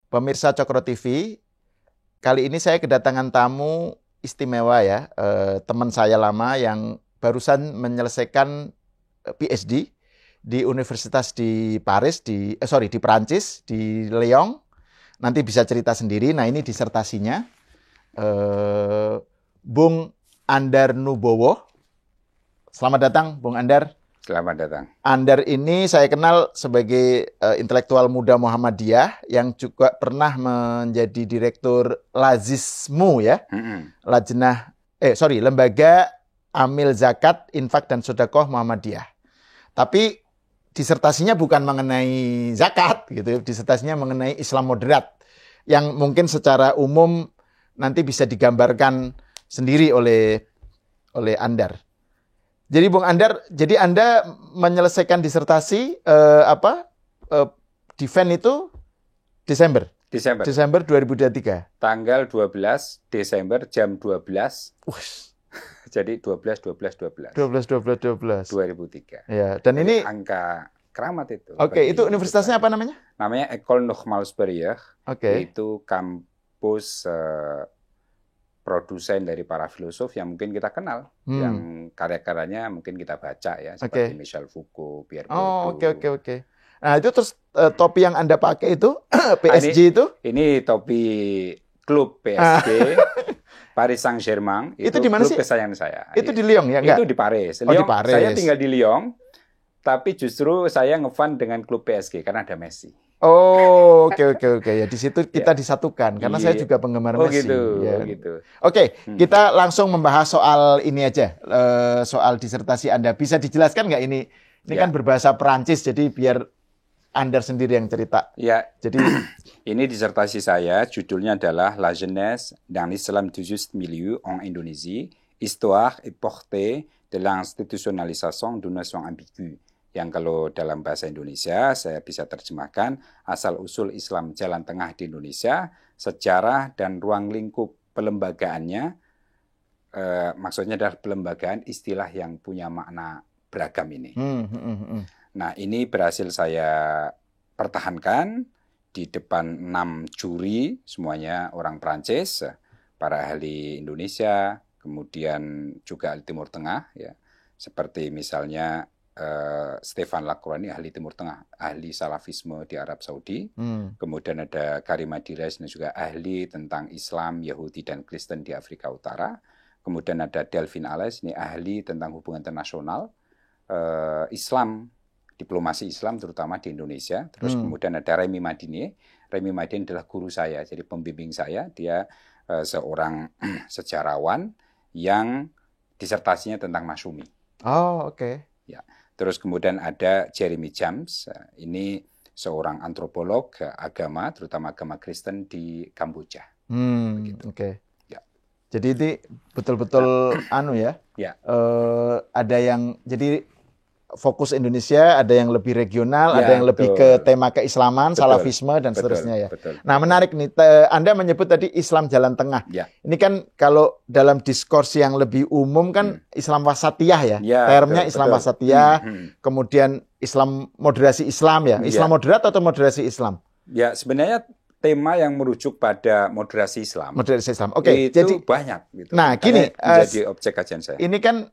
Pemirsa Cokro TV, kali ini saya kedatangan tamu istimewa ya, teman saya lama yang barusan menyelesaikan PhD di universitas di Paris, di Perancis, di Lyon. Nanti bisa cerita sendiri. Nah, ini disertasinya. Bung Andar Nubowo. Selamat datang, Bung Andar. Selamat datang. Andar ini saya kenal sebagai intelektual muda Muhammadiyah yang juga pernah menjadi direktur Lazismu ya. Lembaga Amil Zakat, Infak dan Sedekah Muhammadiyah. Tapi disertasinya bukan mengenai zakat gitu, disertasinya mengenai Islam moderat yang mungkin secara umum nanti bisa digambarkan sendiri oleh Andar. Jadi Bung Andar, jadi Anda menyelesaikan disertasi defense itu Desember 2023. Tanggal 12 Desember jam 12. Jadi 12. 2003. Ya, dan jadi ini angka keramat itu. Oke, itu universitasnya apa namanya? Namanya École Normale Supérieure. Oke. Itu kampus produsen dari para filosof yang mungkin kita kenal, yang karya-karyanya mungkin kita baca ya, seperti Michel Foucault, Pierre Bourdieu. Oke. Nah, itu terus topi yang Anda pakai itu PSG itu? Ini topi klub PSG, Paris Saint-Germain. Itu di mana sih? Klub kesayangan saya. Itu di Lyon ya? Itu di Paris. Di Paris. Saya tinggal di Lyon, tapi justru saya ngefan dengan klub PSG karena ada Messi. Oke. Ya di situ kita disatukan karena saya juga penggemar Messi. Gitu. Oke, kita langsung membahas soal ini aja, soal disertasi Anda. Bisa dijelaskan nggak ini? Ini kan berbahasa Perancis, jadi biar Anda sendiri yang cerita. Ya. Jadi ini disertasi saya, judulnya adalah La jeunesse dans l'islam du juste milieu en Indonésie, histoire et portée de l'institutionnalisation d'une nation ambiguë. Yang kalau dalam bahasa Indonesia saya bisa terjemahkan asal-usul Islam jalan tengah di Indonesia, sejarah dan ruang lingkup pelembagaannya, maksudnya adalah pelembagaan istilah yang punya makna beragam ini. Nah, ini berhasil saya pertahankan di depan 6 juri, semuanya orang Prancis, para ahli Indonesia, kemudian juga ahli Timur Tengah, ya, seperti misalnya Stefan Lacroix ini ahli Timur Tengah, ahli Salafisme di Arab Saudi. Kemudian ada Karim Adires, ini juga ahli tentang Islam, Yahudi, dan Kristen di Afrika Utara. Kemudian ada Delvin Ales, ini ahli tentang hubungan internasional, Islam, diplomasi Islam terutama di Indonesia. Terus kemudian ada Remy Madine. Remy Madine adalah guru saya, jadi pembimbing saya. Dia seorang sejarawan yang disertasinya tentang Masyumi. Oke. Ya. Terus kemudian ada Jeremy James, ini seorang antropolog agama, terutama agama Kristen di Kamboja. Oke. Ya. Jadi ini betul-betul ada yang jadi fokus Indonesia, ada yang lebih regional, ada yang lebih ke tema keislaman, salafisme dan seterusnya ya. Nah, menarik nih, Anda menyebut tadi Islam jalan tengah. Ya. Ini kan kalau dalam diskurs yang lebih umum kan Islam wasatiyah ya. Termnya Islam wasatiyah, kemudian Islam moderasi Islam ya. Islam moderat atau moderasi Islam? Ya, sebenarnya tema yang merujuk pada moderasi Islam. Moderasi Islam. Oke, jadi banyak gitu. Nah, gini, jadi objek kajian saya. Ini kan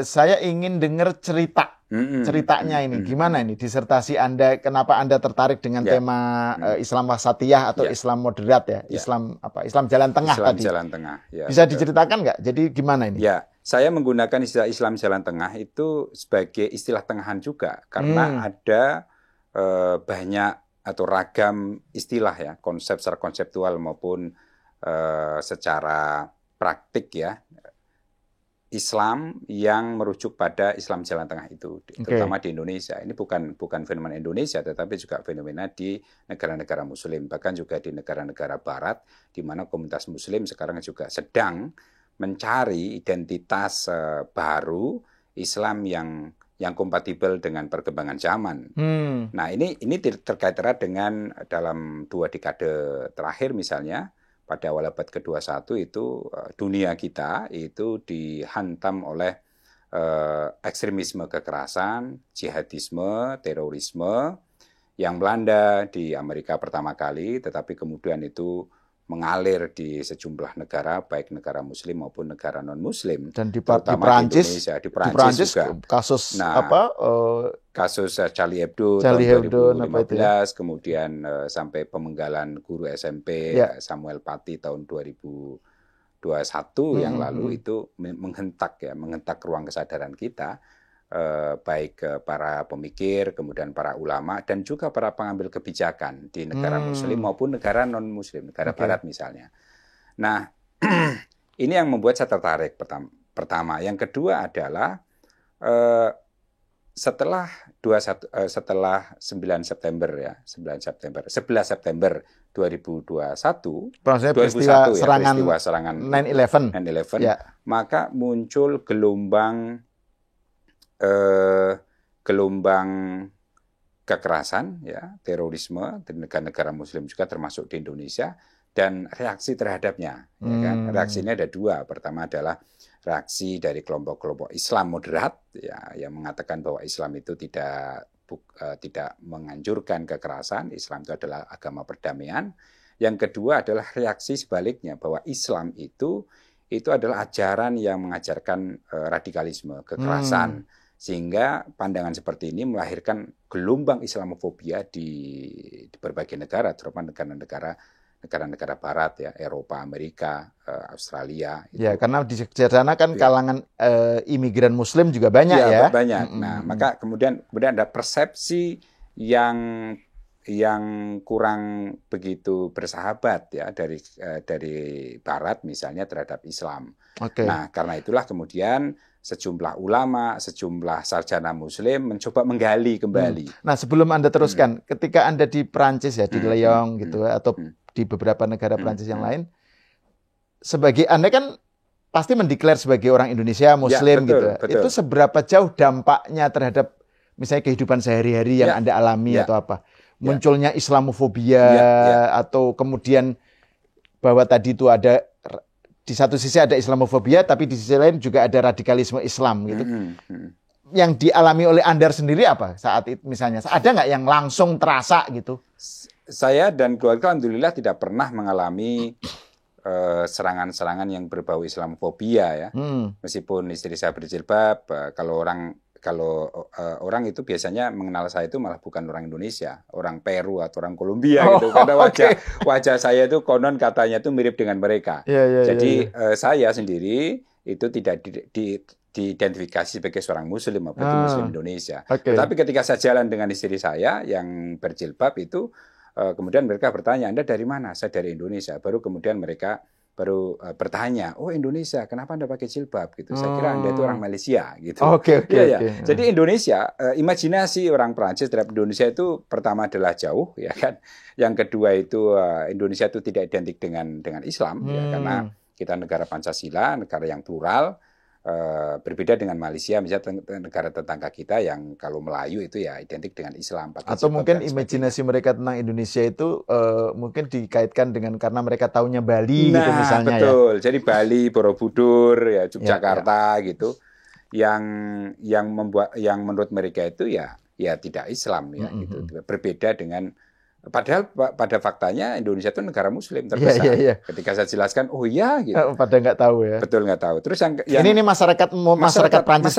saya ingin dengar ceritanya ini. Gimana ini disertasi Anda, kenapa Anda tertarik dengan tema Islam wasatiyah atau Islam moderat ya? Islam jalan tengah Islam tadi. Jalan tengah. Ya, bisa diceritakan nggak? Jadi gimana ini? Ya, saya menggunakan istilah Islam jalan tengah itu sebagai istilah tengahan juga karena ada banyak atau ragam istilah ya, konsep secara konseptual maupun secara praktik ya. Islam yang merujuk pada Islam jalan tengah itu, terutama di Indonesia. Ini bukan fenomena Indonesia, tetapi juga fenomena di negara-negara Muslim, bahkan juga di negara-negara Barat, di mana komunitas Muslim sekarang juga sedang mencari identitas baru Islam yang kompatibel dengan perkembangan zaman. Nah, ini terkait erat dengan dalam 2 dekade terakhir misalnya. Pada awal abad ke-21 itu dunia kita itu dihantam oleh ekstremisme kekerasan, jihadisme, terorisme yang Belanda di Amerika pertama kali, tetapi kemudian itu mengalir di sejumlah negara, baik negara Muslim maupun negara non-Muslim, Dan di terutama di Indonesia, di Perancis juga. kasus Nah, apa? kasus Charlie Hebdo Charlie tahun Hebdo, apa itu ya? 2015, kemudian sampai pemenggalan guru SMP Ya. Samuel Paty tahun 2021 yang lalu itu menghentak ruang kesadaran kita. Baik para pemikir, kemudian para ulama, dan juga para pengambil kebijakan di negara Muslim maupun negara non-Muslim, negara Barat misalnya. Nah, ini yang membuat saya tertarik pertama. Yang kedua adalah setelah 9 September ya, 11 September 2021, Maksudnya 2001 peristiwa serangan 9/11, ya. Maka muncul gelombang kekerasan, ya, terorisme di negara-negara Muslim juga termasuk di Indonesia, dan reaksi terhadapnya. Ya kan? Reaksinya ada dua. Pertama adalah reaksi dari kelompok-kelompok Islam moderat, ya, yang mengatakan bahwa Islam itu tidak menganjurkan kekerasan. Islam itu adalah agama perdamaian. Yang kedua adalah reaksi sebaliknya, bahwa Islam itu adalah ajaran yang mengajarkan radikalisme, kekerasan. Sehingga pandangan seperti ini melahirkan gelombang Islamofobia di berbagai negara, terutama negara-negara Barat, ya, Eropa, Amerika, Australia. Ya, karena di sana kan kalangan imigran Muslim juga banyak ya. Banyak. Nah, maka kemudian ada persepsi yang kurang begitu bersahabat, ya, dari Barat misalnya terhadap Islam. Nah, karena itulah kemudian sejumlah ulama, sejumlah sarjana Muslim mencoba menggali kembali. Nah, sebelum Anda teruskan, ketika Anda di Perancis ya, di Lyon gitu, atau di beberapa negara Perancis yang lain, sebagai Anda kan pasti mendeklar sebagai orang Indonesia Muslim, ya, betul. Itu seberapa jauh dampaknya terhadap misalnya kehidupan sehari-hari yang Anda alami atau apa? Munculnya Islamofobia atau kemudian bahwa tadi itu ada di satu sisi ada Islamofobia, tapi di sisi lain juga ada radikalisme Islam gitu. Yang dialami oleh Anda sendiri apa saat itu misalnya? Ada nggak yang langsung terasa gitu? Saya dan keluarga alhamdulillah tidak pernah mengalami serangan-serangan yang berbau Islamofobia, ya. Meskipun istri saya berjilbab, kalau orang itu biasanya mengenal saya itu malah bukan orang Indonesia, orang Peru atau orang Kolombia gitu. Karena wajah saya itu konon katanya itu mirip dengan mereka. Jadi saya sendiri itu tidak diidentifikasi sebagai seorang Muslim maupun Muslim Indonesia. Tetapi ketika saya jalan dengan istri saya yang berjilbab itu, kemudian mereka bertanya, Anda dari mana? Saya dari Indonesia. Baru kemudian mereka bertanya, oh Indonesia, kenapa Anda pakai jilbab? Gitu. Saya kira Anda itu orang Malaysia, gitu. Jadi Indonesia, imajinasi orang Prancis terhadap Indonesia itu pertama adalah jauh, ya kan. Yang kedua itu Indonesia itu tidak identik dengan Islam, ya, karena kita negara Pancasila, negara yang plural. Berbeda dengan Malaysia, misalnya negara tetangga kita yang kalau Melayu itu ya identik dengan Islam. Atau mungkin imajinasi mereka tentang Indonesia itu mungkin dikaitkan dengan karena mereka taunya Bali gitu misalnya. Betul. Ya. Jadi Bali, Borobudur, ya Yogyakarta gitu, yang menurut mereka itu ya tidak Islam, ya gitu. Berbeda dengan padahal pada faktanya Indonesia itu negara Muslim terbesar. Ketika saya jelaskan, oh iya, gitu. Pada nggak tahu ya. Betul, nggak tahu. Terus ini masyarakat Prancis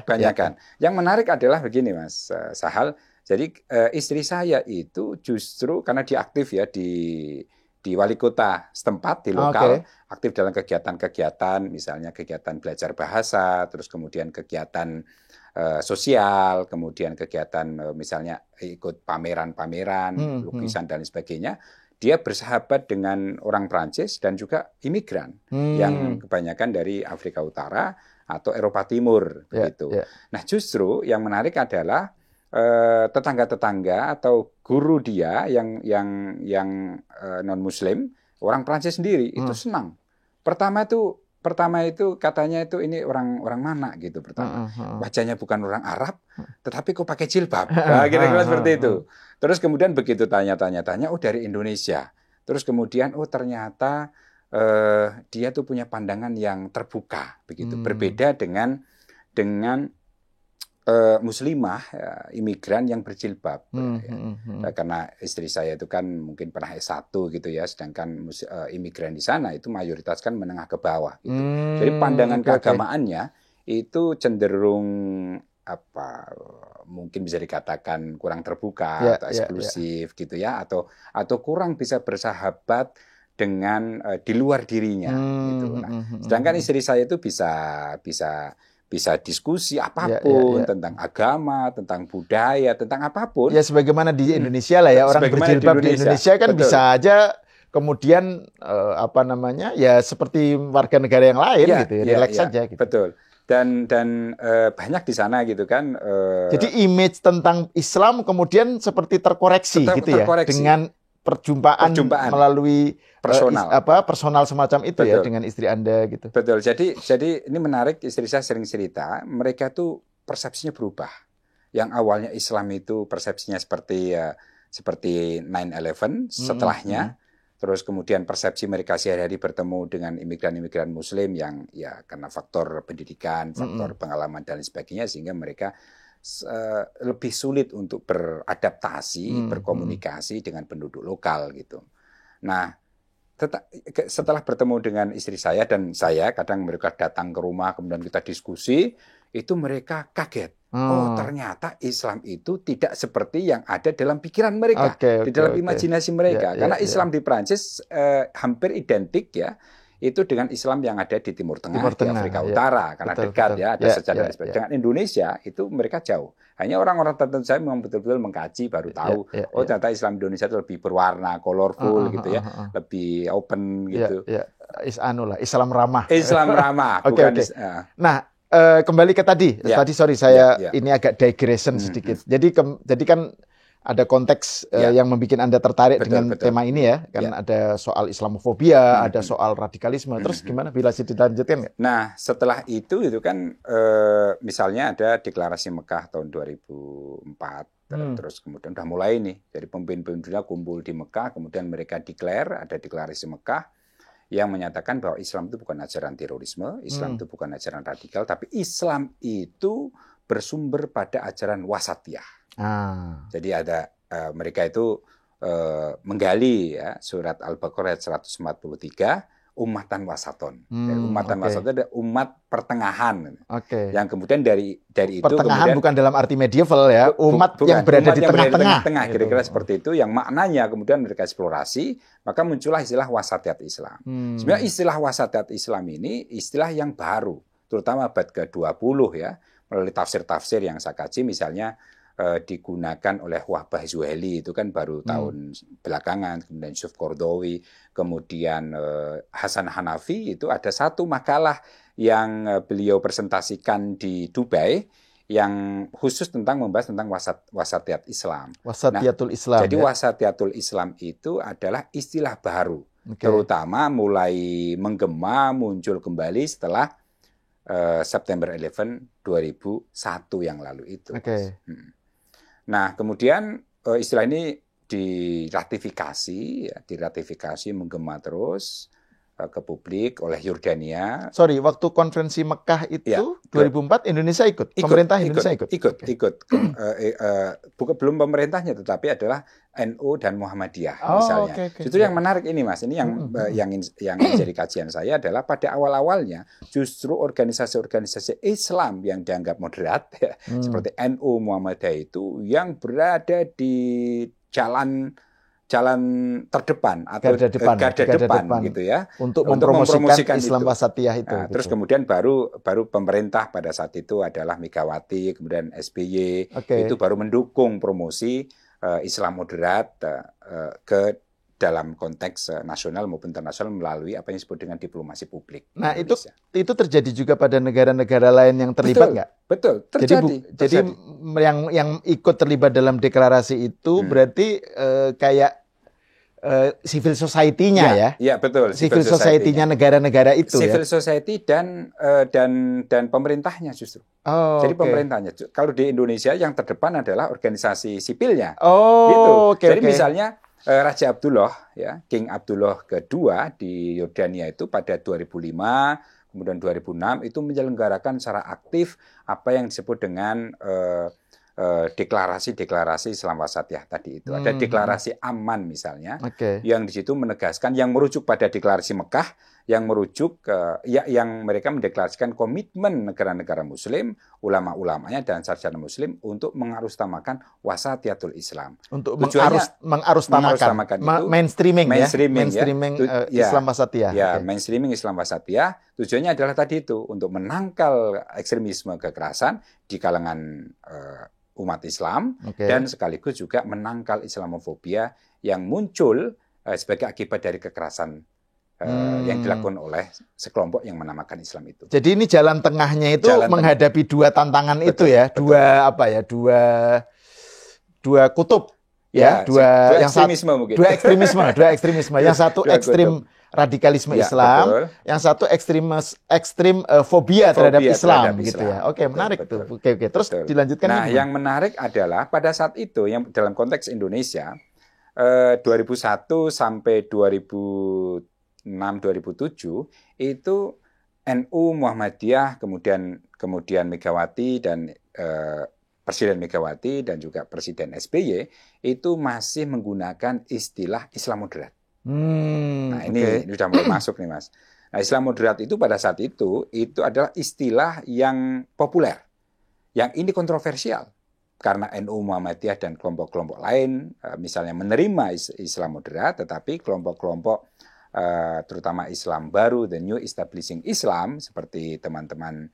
kebanyakan. Yang menarik adalah begini, Mas Sahal. Jadi istri saya itu justru karena dia aktif ya di wali kota setempat, di lokal, aktif dalam kegiatan-kegiatan, misalnya kegiatan belajar bahasa, terus kemudian kegiatan sosial, kemudian kegiatan misalnya ikut pameran-pameran, lukisan dan sebagainya. Dia bersahabat dengan orang Prancis dan juga imigran yang kebanyakan dari Afrika Utara atau Eropa Timur, begitu. Nah, justru yang menarik adalah tetangga-tetangga atau guru dia yang non-Muslim, orang Prancis sendiri itu senang. Pertama itu katanya itu ini orang mana gitu pertama. Wajahnya bukan orang Arab, tetapi kok pakai jilbab. Nah, kira-kira seperti itu. Terus kemudian begitu tanya, oh dari Indonesia. Terus kemudian oh ternyata dia tuh punya pandangan yang terbuka begitu. Berbeda dengan muslimah, imigran yang berjilbab. Karena istri saya itu kan mungkin pernah S1 gitu ya, sedangkan imigran di sana itu mayoritas kan menengah ke bawah gitu. Jadi pandangan keagamaannya itu cenderung mungkin bisa dikatakan kurang terbuka atau eksklusif gitu ya, atau kurang bisa bersahabat dengan di luar dirinya gitu. Nah, sedangkan istri saya itu bisa diskusi apapun tentang agama, tentang budaya, tentang apapun. Ya sebagaimana di Indonesia lah ya, orang berjilbab di Indonesia kan bisa aja kemudian ya seperti warga negara yang lain gitu ya, rileks saja gitu. Betul. Dan banyak di sana gitu kan. Jadi image tentang Islam kemudian seperti terkoreksi gitu ya, dengan perjumpaan melalui personal semacam itu. Betul. Ya dengan istri Anda gitu. Betul. Jadi ini menarik, istri saya sering cerita, mereka tuh persepsinya berubah. Yang awalnya Islam itu persepsinya seperti 9/11 setelahnya. Terus kemudian persepsi mereka sehari-hari bertemu dengan imigran-imigran Muslim yang ya karena faktor pendidikan, faktor pengalaman dan sebagainya, sehingga mereka lebih sulit untuk beradaptasi, berkomunikasi dengan penduduk lokal gitu. Nah, setelah bertemu dengan istri saya dan saya, kadang mereka datang ke rumah, kemudian kita diskusi, itu mereka kaget. Oh, ternyata Islam itu tidak seperti yang ada dalam pikiran mereka, di dalam imajinasi mereka. Karena Islam di Prancis hampir identik ya, itu dengan Islam yang ada di Timur Tengah, di Afrika Utara, karena dekat ya, ada sejarah. Dengan Indonesia itu mereka jauh. Hanya orang-orang tertentu saya memang betul-betul mengkaji baru tahu, oh ternyata Islam Indonesia itu lebih berwarna, colorful gitu ya, lebih open gitu. Islam ramah. Islam ramah, bukan. Nah, kembali ke tadi. Tadi sorry saya ini agak digression sedikit. Jadi kan ada konteks yang membuat Anda tertarik dengan tema ini ya. Kan ada soal Islamofobia, ada soal radikalisme. Terus gimana bila dilanjutkan nggak? Nah, setelah itu kan misalnya ada deklarasi Mekah tahun 2004. Terus kemudian udah mulai nih. Jadi pemimpin-pemimpin dunia kumpul di Mekah, kemudian mereka ada deklarasi Mekah yang menyatakan bahwa Islam itu bukan ajaran terorisme, Islam itu bukan ajaran radikal, tapi Islam itu bersumber pada ajaran wasatiyah. Jadi ada mereka itu menggali ya, surat Al-Baqarah 143, ummatan wasaton. Ummatan wasaton adalah umat pertengahan. Yang kemudian dari itu pertengahan kemudian, bukan dalam arti medieval ya, umat yang berada di tengah-tengah. Kira-kira seperti itu, yang maknanya kemudian mereka eksplorasi, maka muncullah istilah wasatiyat Islam. Sebenarnya istilah wasatiyat Islam ini istilah yang baru, terutama abad ke-20 ya, melalui tafsir-tafsir yang saya kaji, misalnya digunakan oleh Wahbah Zuhaili itu kan baru tahun belakangan, kemudian Yusuf Qaradawi, kemudian Hasan Hanafi, itu ada satu makalah yang beliau presentasikan di Dubai yang khusus membahas tentang wasatiyat Islam. Wasatiyatul Islam. Jadi wasatiyatul Islam itu adalah istilah baru, terutama mulai menggema, muncul kembali setelah September 11 2001 yang lalu itu. Nah, kemudian istilah ini diratifikasi menggema terus ke publik oleh Yordania. Sorry, waktu konferensi Mekah itu 2004 Indonesia ikut? Pemerintah Indonesia ikut? Belum pemerintahnya, tetapi adalah NU dan Muhammadiyah misalnya. Justru yang menarik ini Mas, ini yang menjadi kajian saya adalah pada awal-awalnya justru organisasi-organisasi Islam yang dianggap moderat seperti NU, Muhammadiyah itu yang berada di jalan terdepan atau garda depan gitu ya, untuk mempromosikan Islam wasatiyah itu. Terus kemudian baru pemerintah pada saat itu adalah Megawati, kemudian SBY itu baru mendukung promosi Islam moderat ke dalam konteks nasional maupun internasional melalui apa yang disebut dengan diplomasi publik. Nah, itu terjadi juga pada negara-negara lain yang terlibat nggak? Betul, terjadi. Jadi yang ikut terlibat dalam deklarasi itu berarti kayak civil society-nya ya? Iya, betul. Civil society-nya negara-negara itu civil society dan pemerintahnya justru. Jadi pemerintahnya. Kalau di Indonesia yang terdepan adalah organisasi sipilnya. Gitu. Jadi misalnya Raja Abdullah ya, King Abdullah kedua di Yordania itu pada 2005, kemudian 2006 itu menyelenggarakan secara aktif apa yang disebut dengan deklarasi-deklarasi Islam Wasatiyah tadi itu. Ada deklarasi aman misalnya, yang di situ menegaskan, yang merujuk pada deklarasi Mekah, yang merujuk yang mereka mendeklarasikan komitmen negara-negara Muslim, ulama-ulamanya dan sarjana Muslim untuk mengarustamakan wasatiyatul Islam. Untuk mengarustamakan mainstreaming Islam Wasatiyah. Ya, mainstreaming Islam Wasatiyah. Tujuannya adalah tadi itu, untuk menangkal ekstremisme kekerasan di kalangan umat Islam, dan sekaligus juga menangkal Islamofobia yang muncul sebagai akibat dari kekerasan yang dilakukan oleh sekelompok yang menamakan Islam itu. Jadi ini jalan tengahnya itu menghadapi dua tantangan itu ya, dua kutub ya, dua ekstremisme, yang satu ekstrim radikalisme Islam, betul. Yang satu ekstrim fobia terhadap Islam gitu ya. Oke, menarik tuh. Oke. Terus dilanjutkan. Nah, yang menarik adalah pada saat itu yang dalam konteks Indonesia 2001 sampai 2006-2007 itu NU, Muhammadiyah, kemudian Megawati dan Presiden Megawati dan juga Presiden SBY itu masih menggunakan istilah Islam moderat. Nah, ini sudah mulai masuk nih, Mas. Nah, Islam moderat itu pada saat itu adalah istilah yang populer, yang ini kontroversial. Karena NU, Muhammadiyah dan kelompok-kelompok lain misalnya menerima Islam moderat, tetapi kelompok-kelompok terutama Islam baru, the New Establishing Islam, seperti teman-teman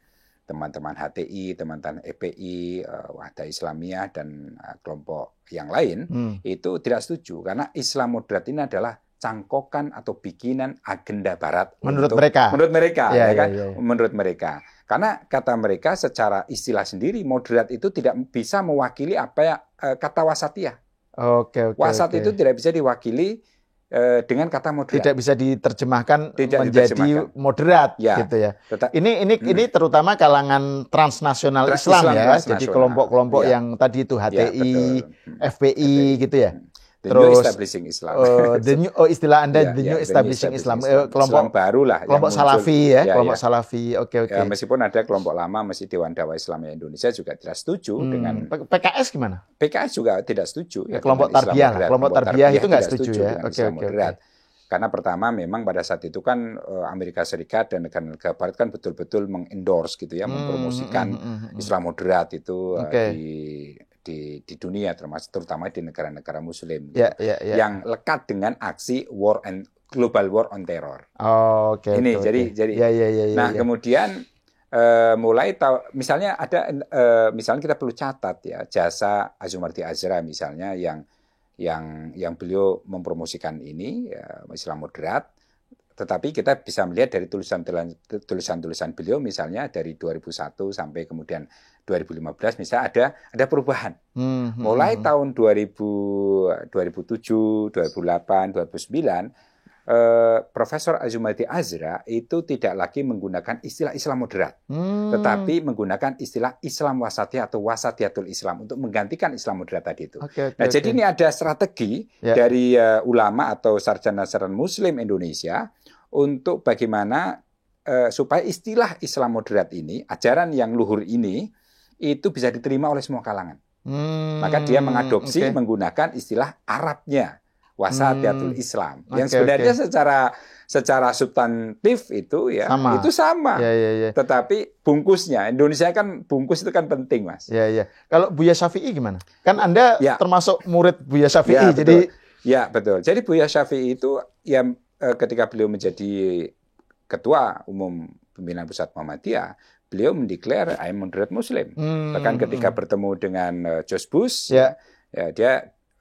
HTI, teman-teman EPI, Wahdah Islamiyah dan kelompok yang lain itu tidak setuju, karena Islam moderat ini adalah cangkokan atau bikinan agenda Barat menurut mereka, ya kan? Menurut mereka, karena kata mereka secara istilah sendiri moderat itu tidak bisa mewakili apa ya kata wasatiyah. Wasat itu tidak bisa diwakili dengan kata moderat. Tidak bisa diterjemahkan menjadi moderat gitu ya. Ini terutama kalangan transnasional Islam ya. Jadi kelompok-kelompok yang tadi itu HTI, FPI gitu ya. New Establishing Islam. Istilah Anda the New Establishing Islam. Islam Kelompok baru lah. Kelompok Salafi ya. Kelompok Salafi. Oke. Ya, meskipun ada kelompok lama, masih Dewan Dakwah Islam Indonesia juga tidak setuju dengan. PKS gimana? PKS juga tidak setuju. Kelompok Tarbiyah. Kelompok Tarbiyah itu nggak setuju ya. Oke. Karena pertama memang pada saat itu kan Amerika Serikat dan negara-negara Barat kan betul-betul mengendorse gitu ya, mempromosikan Islam moderat itu di dunia, terutama di negara-negara Muslim yang lekat dengan aksi global war on terror. Kemudian mulai misalnya misalnya kita perlu catat ya jasa Azumardi Azra misalnya yang beliau mempromosikan ini Islam moderat. Tetapi kita bisa melihat dari tulisan-tulisan beliau misalnya dari 2001 sampai kemudian 2015 misalnya ada perubahan. Mulai tahun 2007, 2008, 2009 Profesor Azumardi Azra itu tidak lagi menggunakan istilah Islam moderat, tetapi menggunakan istilah Islam wasatiyah atau wasatiyatul Islam untuk menggantikan Islam moderat tadi itu. Jadi ini ada strategi dari ulama atau sarjana-sarjana Muslim Indonesia untuk bagaimana supaya istilah Islam moderat ini, ajaran yang luhur ini, itu bisa diterima oleh semua kalangan. Maka dia mengadopsi menggunakan istilah Arabnya, wasatiyatul Islam. Yang sebenarnya secara substantif itu sama. Tetapi bungkusnya, Indonesia kan bungkus itu kan penting, Mas. Kalau Buya Syafi'i gimana? Kan Anda termasuk murid Buya Syafi'i, jadi betul. Jadi Buya Syafi'i itu ketika beliau menjadi ketua umum pimpinan pusat Muhammadiyah, beliau mendeklar I am moderate Muslim. Bahkan ketika bertemu dengan George Bush, dia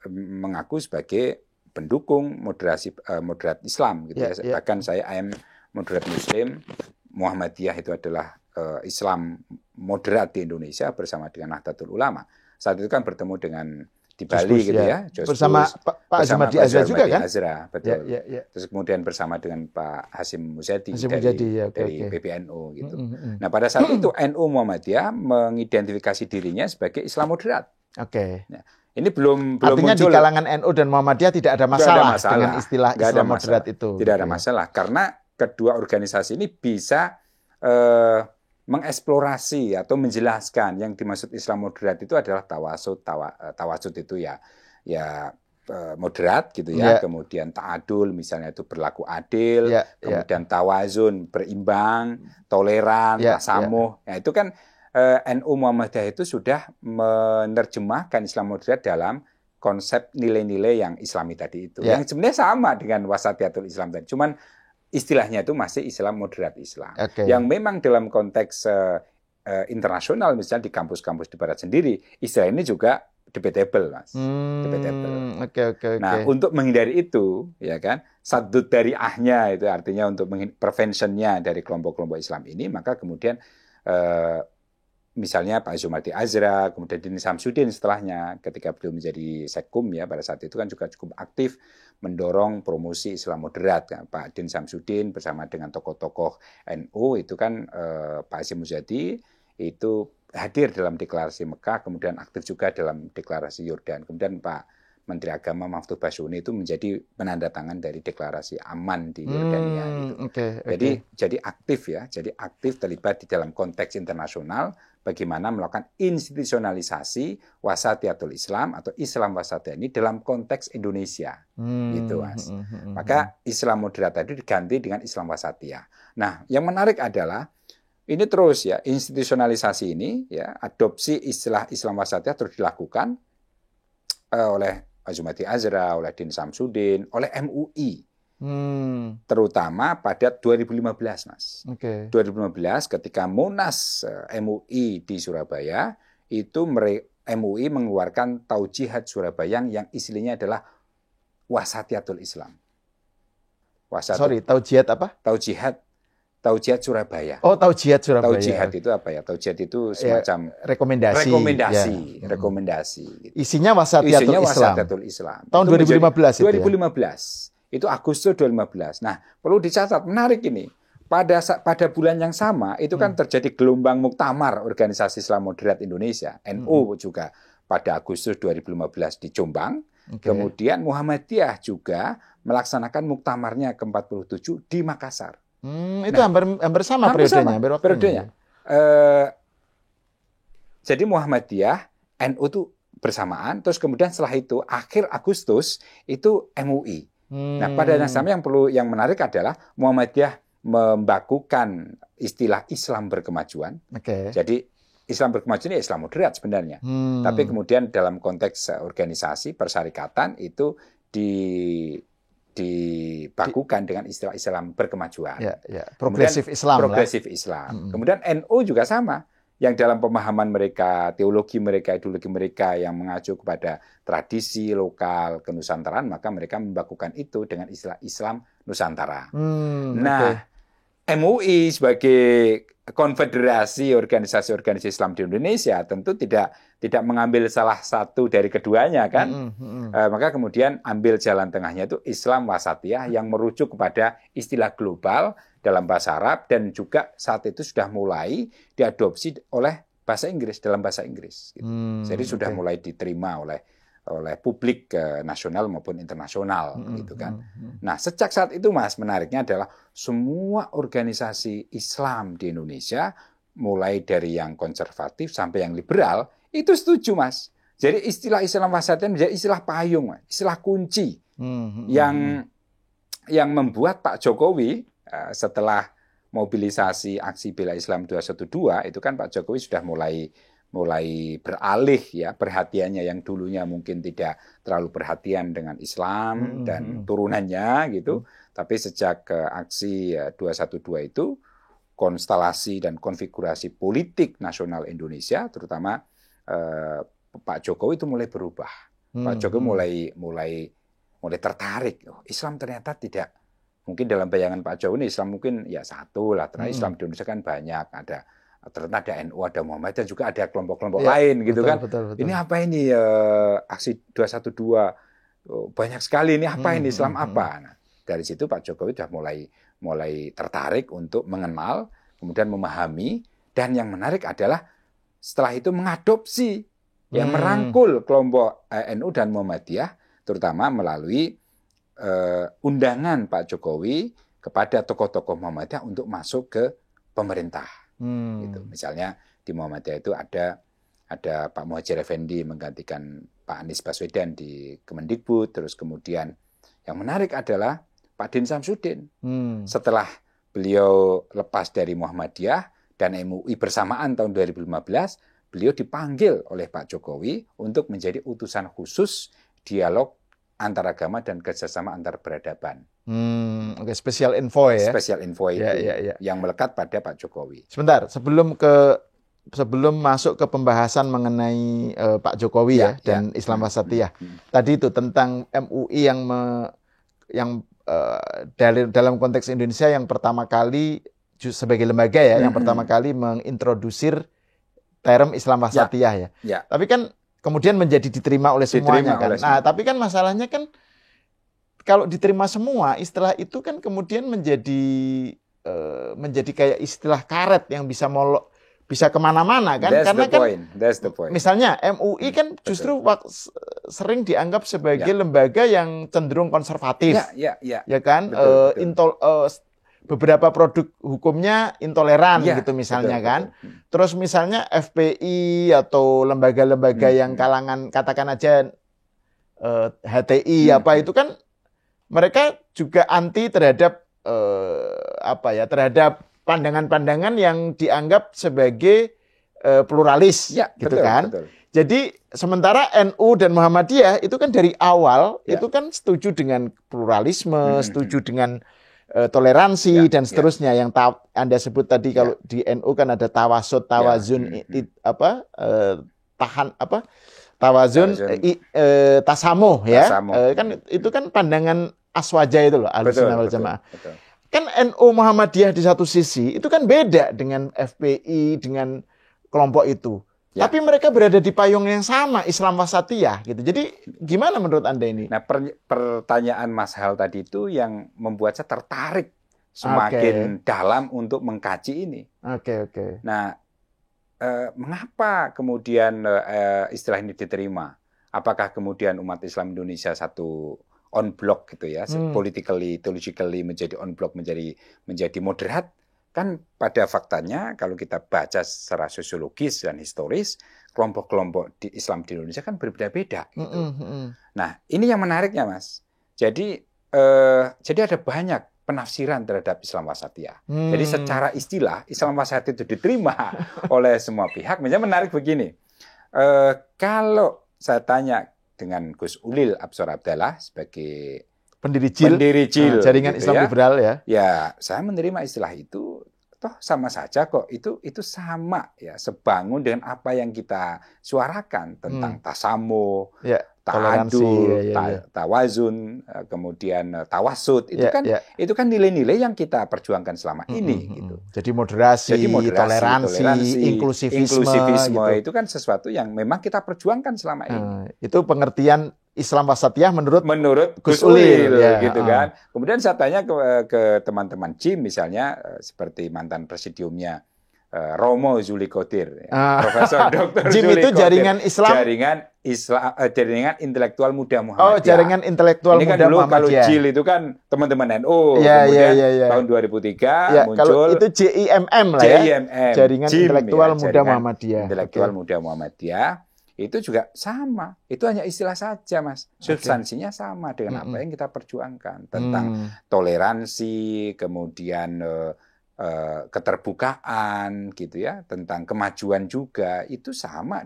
mengaku sebagai pendukung moderat Islam gitu ya. Bahkan saya I am moderate Muslim, Muhammadiyah itu adalah Islam moderat di Indonesia bersama dengan Nahdlatul Ulama. Saat itu kan bertemu dengan di Bali gitu ya, bersama Pak Azumardi Azra juga kan? Betul. Terus kemudian bersama dengan Pak Hasyim Muzadi dari PBNU gitu. Nah, pada saat itu NU Muhammadiyah mengidentifikasi dirinya sebagai Islam moderat. Nah, ini belum artinya muncul. Di kalangan NU dan Muhammadiyah tidak ada masalah dengan istilah Islam moderat itu. Tidak ada masalah karena kedua organisasi ini bisa mengeksplorasi atau menjelaskan yang dimaksud Islam moderat itu adalah tawasud itu ya moderat gitu ya, kemudian ta'adul misalnya itu berlaku adil, kemudian tawazun berimbang, toleran, tasamuh. Nah, itu kan NU Muhammadiyah itu sudah menerjemahkan Islam moderat dalam konsep nilai-nilai yang Islami tadi itu. Yang sebenarnya sama dengan wasatiyatul Islam tadi. Cuman istilahnya itu masih Islam moderat Islam. Yang memang dalam konteks internasional misalnya di kampus-kampus di barat sendiri, istilah ini juga debatable, Mas. Debatable. Nah, untuk menghindari itu, ya kan, saddud dari ahnya itu artinya untuk preventionnya dari kelompok-kelompok Islam ini, maka kemudian misalnya Pak Zumardi Azra, kemudian Din Samsudin setelahnya, ketika beliau menjadi Sekkum ya pada saat itu kan juga cukup aktif mendorong promosi Islam moderat. Kan? Pak Din Samsudin bersama dengan tokoh-tokoh NU itu kan Pak Hasyim Muzadi itu hadir dalam deklarasi Mekah, kemudian aktif juga dalam deklarasi Yordan. Kemudian Pak Menteri Agama Mahfud Basyuni itu menjadi penandatangan dari deklarasi aman di Yordania. Gitu. Jadi aktif ya, jadi aktif terlibat di dalam konteks internasional bagaimana melakukan institusionalisasi wasatiyatul Islam atau Islam wasatiyah ini dalam konteks Indonesia. Gitu, Mas. Maka Islam moderat tadi diganti dengan Islam wasatiyah. Nah, yang menarik adalah ini terus ya, institusionalisasi ini ya, adopsi istilah Islam wasatiyah terus dilakukan oleh Zumardi Azra, oleh Din Samsudin, oleh MUI. Terutama pada 2015, Mas. 2015 ketika Munas MUI di Surabaya, itu MUI mengeluarkan Taujihat Surabaya yang istilahnya adalah wasatiyatul Islam. Taujihat apa? Taujihat Surabaya. Oh, Taujihat Surabaya. Taujihat itu apa ya? Taujihat itu semacam rekomendasi. Rekomendasi. Gitu. Isinya wasatiyatul Islam. Tahun 2015 itu 2015. Itu Agustus 2015. Nah, perlu dicatat, menarik ini. Pada bulan yang sama, itu kan terjadi gelombang muktamar Organisasi Islam Moderat Indonesia. NU juga pada Agustus 2015 di Jombang. Kemudian Muhammadiyah juga melaksanakan muktamarnya ke-47 di Makassar. Itu hampir sama periodenya. Jadi Muhammadiyah, NU itu bersamaan, terus kemudian setelah itu akhir Agustus itu MUI. Nah, pada yang sama yang menarik adalah Muhammadiyah membakukan istilah Islam berkemajuan. Jadi Islam berkemajuan ini Islam moderat sebenarnya. Tapi kemudian dalam konteks organisasi persyarikatan itu dibakukan dengan istilah Islam berkemajuan. Progresif Islam. Kemudian NU juga sama. Yang dalam pemahaman mereka, teologi mereka, ideologi mereka yang mengacu kepada tradisi lokal kenusantaraan, maka mereka membakukan itu dengan istilah Islam Nusantara. MUI sebagai konfederasi organisasi-organisasi Islam di Indonesia tentu tidak mengambil salah satu dari keduanya kan. Maka kemudian ambil jalan tengahnya itu Islam wasatiyah yang merujuk kepada istilah global dalam bahasa Arab dan juga saat itu sudah mulai diadopsi oleh bahasa Inggris dalam bahasa Inggris. Gitu. Jadi sudah mulai diterima oleh publik nasional maupun internasional gitu kan. Nah, sejak saat itu Mas, menariknya adalah semua organisasi Islam di Indonesia mulai dari yang konservatif sampai yang liberal itu setuju, Mas. Jadi istilah Islam wasatiyah menjadi istilah payung, Mas, istilah kunci yang membuat Pak Jokowi setelah mobilisasi aksi bela Islam 212 itu kan Pak Jokowi sudah mulai beralih ya perhatiannya yang dulunya mungkin tidak terlalu perhatian dengan Islam dan turunannya gitu. Tapi sejak aksi 212 itu konstelasi dan konfigurasi politik nasional Indonesia terutama Pak Jokowi itu mulai berubah. Pak Jokowi mulai tertarik. Islam ternyata tidak mungkin dalam bayangan Pak Jokowi Islam mungkin ya satu lah. Ternyata Islam di Indonesia kan banyak ternyata ada NU, ada Muhammadiyah, juga ada kelompok-kelompok lain gitu kan. Betul. Ini apa ini aksi 212 banyak sekali ini apa ini Islam apa? Nah, dari situ Pak Jokowi sudah mulai tertarik untuk mengenal, kemudian memahami dan yang menarik adalah setelah itu mengadopsi yang merangkul kelompok NU dan Muhammadiyah terutama melalui undangan Pak Jokowi kepada tokoh-tokoh Muhammadiyah untuk masuk ke pemerintah. Gitu. Misalnya di Muhammadiyah itu ada Pak Muhadjir Effendi menggantikan Pak Anies Baswedan di Kemendikbud, terus kemudian yang menarik adalah Pak Din Samsudin. Setelah beliau lepas dari Muhammadiyah dan MUI bersamaan tahun 2015, beliau dipanggil oleh Pak Jokowi untuk menjadi utusan khusus dialog antaragama dan kerjasama antar peradaban. Oke, special envoy ya. Special envoy itu yang melekat pada Pak Jokowi. Sebentar, sebelum masuk ke pembahasan mengenai Pak Jokowi dan Islam Wasatiyah. Tadi itu tentang MUI yang dalam konteks Indonesia yang pertama kali sebagai lembaga yang pertama kali mengintrodusir term Islam Wasatiyah ya. Tapi kan kemudian menjadi diterima oleh semuanya kan. Nah, tapi kan masalahnya kan kalau diterima semua, istilah itu kan kemudian menjadi kayak istilah karet yang bisa kemana-mana kan. That's the point. Misalnya MUI kan justru sering dianggap sebagai lembaga yang cenderung konservatif. Ya kan. Beberapa produk hukumnya intoleran gitu misalnya kan. Terus misalnya FPI atau lembaga-lembaga yang kalangan katakan aja HTI itu kan mereka juga anti terhadap terhadap pandangan-pandangan yang dianggap sebagai pluralis gitu kan. Betul. Jadi sementara NU dan Muhammadiyah itu kan dari awal itu kan setuju dengan pluralisme, setuju dengan toleransi dan seterusnya yang Anda sebut tadi. Kalau di NU kan ada tawasud, tawazun, tawazun, tasamuh ya. Kan itu kan pandangan aswaja itu loh, Ahlussunnah wal Jamaah. Kan NU Muhammadiyah di satu sisi itu kan beda dengan FPI, dengan kelompok itu. Tapi mereka berada di payung yang sama, Islam Wasatiyah gitu. Jadi gimana menurut Anda ini? Nah, pertanyaan Mas Hal tadi itu yang membuat saya tertarik semakin dalam untuk mengkaji ini. Nah, mengapa kemudian istilah ini diterima? Apakah kemudian umat Islam Indonesia satu on block gitu ya, politically, theologically menjadi on block, menjadi moderat? Kan pada faktanya kalau kita baca secara sosiologis dan historis, kelompok-kelompok di Islam di Indonesia kan berbeda-beda. Gitu. Nah, ini yang menariknya, Mas. Jadi ada banyak penafsiran terhadap Islam Wasatiyah. Jadi secara istilah Islam Wasatiyah itu diterima oleh semua pihak. Misalnya menarik begini, kalau saya tanya dengan Gus Ulil Absor Abdallah sebagai pendiri JIL, jaringan gitu Islam Liberal ya. Ya, saya menerima istilah itu, toh sama saja kok. Itu sama ya, sebangun dengan apa yang kita suarakan tentang tasamuh, ta'adul, tawazun, kemudian tawasud. Itu kan nilai-nilai yang kita perjuangkan selama ini gitu. Jadi moderasi, toleransi, inklusivisme gitu. Itu kan sesuatu yang memang kita perjuangkan selama ini. Itu pengertian Islam Wasatiyah menurut Gus Ulil gitu kan. Kemudian saya tanya ke teman-teman JIM misalnya seperti mantan presidiumnya Romo Zuli Qodir, Profesor Dr. JIM Zuli itu Qodir, jaringan Islam, jaringan intelektual muda Muhammadiyah. Jaringan intelektual ini kan muda dulu Muhammadiyah. Kalau JIL itu kan teman-teman NU, kemudian tahun 2003 muncul. Kalau itu JIMM lah ya. Jaringan JIM, intelektual muda Muhammadiyah. Intelektual muda Muhammadiyah. Itu juga sama. Itu hanya istilah saja, Mas. Substansinya sama dengan apa yang kita perjuangkan tentang toleransi, kemudian keterbukaan gitu ya, tentang kemajuan juga. Itu sama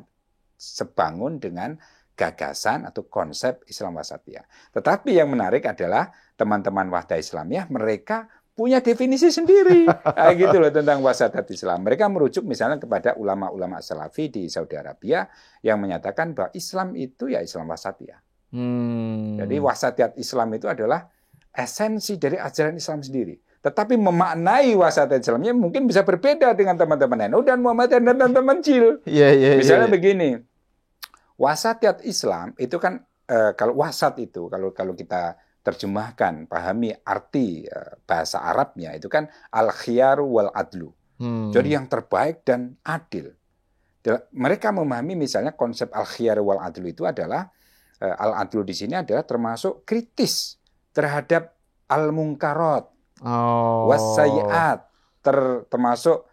sebangun dengan gagasan atau konsep Islam Wasatiyah. Tetapi yang menarik adalah teman-teman Wahdah Islamiyah mereka punya definisi sendiri gitu loh tentang wasatiyat Islam. Mereka merujuk misalnya kepada ulama-ulama Salafi di Saudi Arabia yang menyatakan bahwa Islam itu ya Islam wasatiyah. Jadi wasatiyat Islam itu adalah esensi dari ajaran Islam sendiri. Tetapi memaknai wasatiyat Islamnya mungkin bisa berbeda dengan teman-teman NU dan Muhammadiyah dan teman-teman JIL. Misalnya begini, wasatiyat Islam itu kan kalau wasat itu kalau kita terjemahkan, pahami arti bahasa Arabnya itu kan al-khiyaru wal adlu. Jadi yang terbaik dan adil. Mereka memahami misalnya konsep al-khiyaru wal adlu itu adalah al-adlu di sini adalah termasuk kritis terhadap al-munkarat, wassayiat, termasuk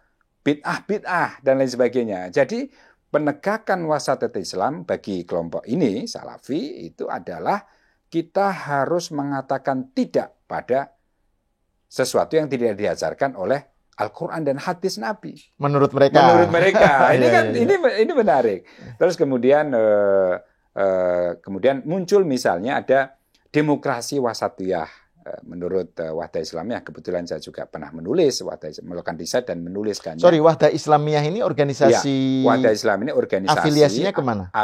bid'ah dan lain sebagainya. Jadi penegakan wasatiyah Islam bagi kelompok ini, Salafi, itu adalah kita harus mengatakan tidak pada sesuatu yang tidak diajarkan oleh Al-Quran dan hadis Nabi. Menurut mereka. Menurut mereka. Ini kan Iya. ini menarik. Terus kemudian muncul misalnya ada demokrasi wasatiyah. Menurut Wahda Islamiyah, kebetulan saya juga pernah menulis melakukan riset dan menuliskannya. Sorry, Wahda Islamiyah ini organisasi. Ya, Wahda Islam ini organisasi. Afiliasinya kemana?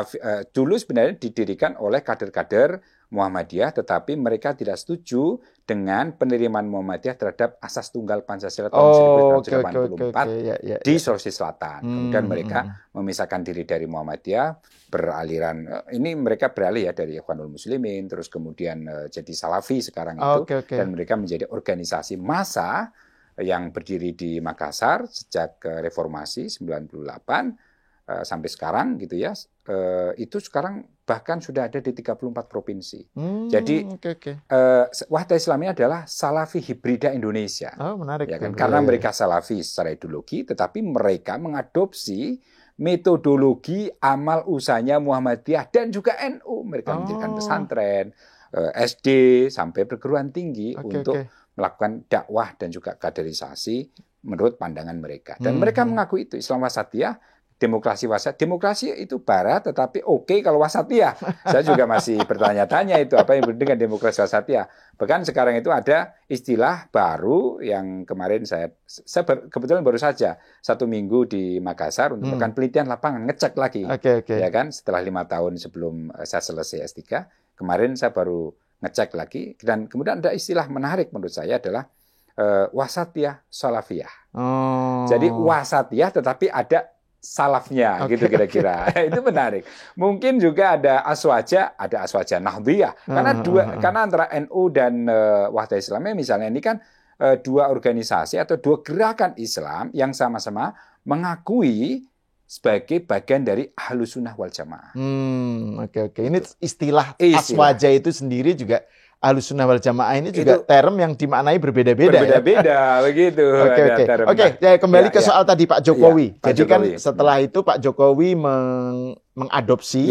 Dulu sebenarnya didirikan oleh kader-kader Muhammadiyah, tetapi mereka tidak setuju dengan penerimaan Muhammadiyah terhadap asas tunggal Pancasila tahun 1984 di Sulawesi Selatan. Kemudian mereka memisahkan diri dari Muhammadiyah, beraliran, ini mereka beralih ya dari Ikhwanul Muslimin, terus kemudian jadi Salafi sekarang itu, dan mereka menjadi organisasi massa yang berdiri di Makassar sejak reformasi 98 sampai sekarang gitu ya. Itu sekarang bahkan sudah ada di 34 provinsi. Jadi Wahda Islamiyah adalah Salafi hibrida Indonesia. Oh, menarik. Ya kan? Karena mereka Salafi secara ideologi, tetapi mereka mengadopsi metodologi amal usahanya Muhammadiyah dan juga NU. Mereka mendirikan pesantren, SD sampai perguruan tinggi untuk melakukan dakwah dan juga kaderisasi menurut pandangan mereka. Dan mereka mengaku itu Islam wasatiyah, demokrasi wasat. Demokrasi itu barat, tetapi oke kalau wasatiyah. Saya juga masih bertanya-tanya itu apa yang berarti dengan demokrasi wasatiyah. Bahkan sekarang itu ada istilah baru yang kemarin saya kebetulan baru saja 1 minggu di Makassar untuk melakukan penelitian lapangan, ngecek lagi. Ya kan, setelah 5 tahun sebelum saya selesai S3, kemarin saya baru ngecek lagi. Dan kemudian ada istilah menarik menurut saya adalah wasatiyah salafiyah. Jadi wasatiyah tetapi ada salafnya gitu kira-kira. Itu menarik. Mungkin juga ada aswaja nahdiyah. Karena antara NU dan Wahda Islamiyah misalnya ini kan dua organisasi atau dua gerakan Islam yang sama-sama mengakui sebagai bagian dari Ahlus Sunnah wal Jamaah. Ini istilah aswaja itu sendiri juga Ahlus Sunnah wal Jamaah ini juga term yang dimaknai berbeda-beda. Berbeda-beda begitu. Kembali ke soal tadi Pak Jokowi. Jadi kan setelah itu Pak Jokowi mengadopsi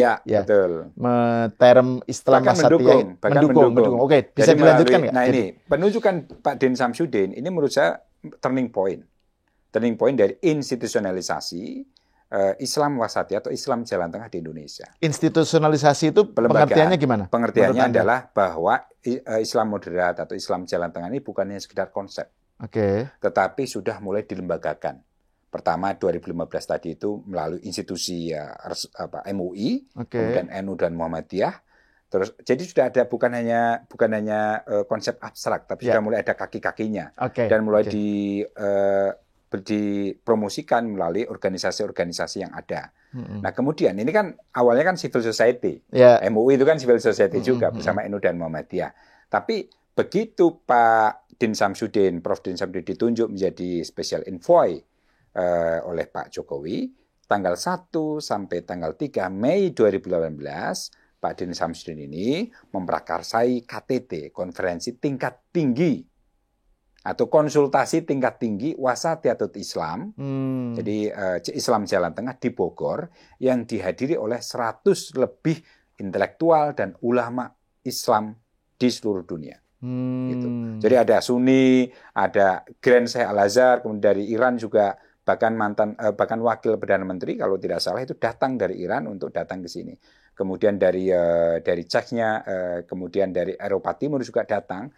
term istilah wasatiyah, mendukung. Oke, bisa dilanjutkan nggak? Nah ini penunjukan Pak Din Samsudin ini menurut saya turning point dari institusionalisasi Islam wasatiyah atau Islam jalan tengah di Indonesia. Institusionalisasi itu pengertiannya gimana? Pengertiannya adalah bahwa Islam moderat atau Islam jalan tengah ini bukan hanya sekedar konsep, tetapi sudah mulai dilembagakan. Pertama 2015 tadi itu melalui institusi MUI, kemudian NU dan Muhammadiyah. Terus jadi sudah ada bukan hanya konsep abstrak, tapi sudah mulai ada kaki-kakinya dan mulai dipromosikan melalui organisasi-organisasi yang ada. Nah kemudian ini kan awalnya kan civil society, MUI itu kan civil society juga bersama NU dan Muhammadiyah. Tapi begitu Prof. Din Samsudin ditunjuk menjadi special envoy oleh Pak Jokowi, tanggal 1 sampai tanggal 3 Mei 2018, Pak Din Samsudin ini memprakarsai KTT, konferensi tingkat tinggi atau konsultasi tingkat tinggi Wasatiyatut Islam, jadi Islam Jalan Tengah di Bogor, yang dihadiri oleh 100 lebih intelektual dan ulama Islam di seluruh dunia. Gitu. Jadi ada Sunni, ada Grand Sheikh Al-Azhar, kemudian dari Iran juga bahkan wakil Perdana Menteri kalau tidak salah itu datang dari Iran untuk datang ke sini. Kemudian dari Czechnya, kemudian dari Eropa Timur juga datang.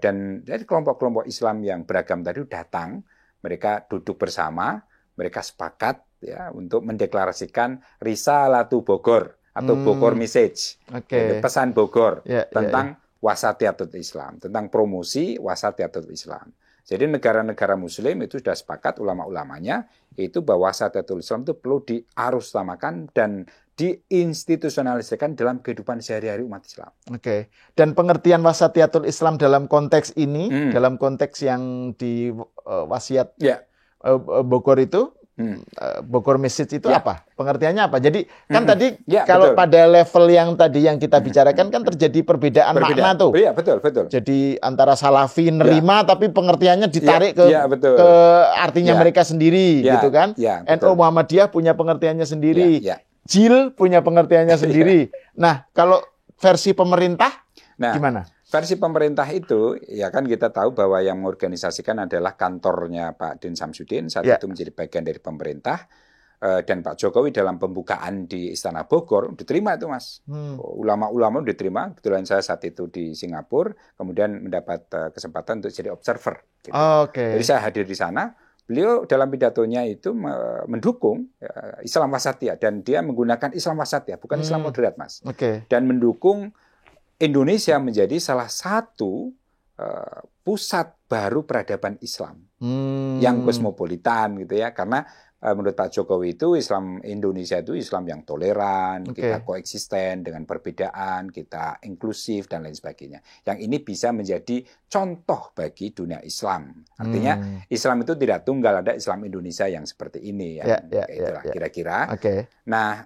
Dan dari kelompok-kelompok Islam yang beragam tadi datang, mereka duduk bersama, mereka sepakat ya untuk mendeklarasikan Risalatu Bogor atau Bogor Message, pesan Bogor tentang Wasatiyatut Islam, tentang promosi Wasatiyatut Islam. Jadi negara-negara Muslim itu sudah sepakat ulama-ulamanya itu bahwa Wasatiyatul Islam itu perlu diarusutamakan dan diinstitusionalisasikan dalam kehidupan sehari-hari umat Islam. Dan pengertian Wasatiyatul Islam dalam konteks ini, dalam konteks yang di wasiat Bogor itu Bogor Message itu apa? Pengertiannya apa? Jadi kan tadi Ya, kalau betul. pada level yang kita bicarakan kan terjadi perbedaan makna tuh. Iya, betul. Jadi antara Salafi nerima tapi pengertiannya ditarik ke artinya Ya. mereka sendiri Ya, gitu kan. ya, NU betul. Muhammadiyah punya pengertiannya sendiri. Ya. JIL punya pengertiannya sendiri. Nah, kalau versi pemerintah gimana? Versi pemerintah itu, ya kan kita tahu bahwa yang mengorganisasikan adalah kantornya Pak Din Samsudin, saat itu menjadi bagian dari pemerintah, dan Pak Jokowi dalam pembukaan di Istana Bogor, diterima itu Mas. Ulama-ulama diterima, kebetulan saya saat itu di Singapura, kemudian mendapat kesempatan untuk jadi observer. Gitu. Jadi saya hadir di sana, beliau dalam pidatonya itu mendukung Islam Wasatiyah, dan dia menggunakan Islam Wasatiyah, bukan Islam moderat Mas. Dan mendukung Indonesia menjadi salah satu pusat baru peradaban Islam yang kosmopolitan gitu ya, karena menurut Pak Jokowi itu Islam Indonesia itu Islam yang toleran, kita koeksisten dengan perbedaan, kita inklusif dan lain sebagainya. Yang ini bisa menjadi contoh bagi dunia Islam. Artinya Islam itu tidak tunggal, ada Islam Indonesia yang seperti ini itulah kira-kira. Nah,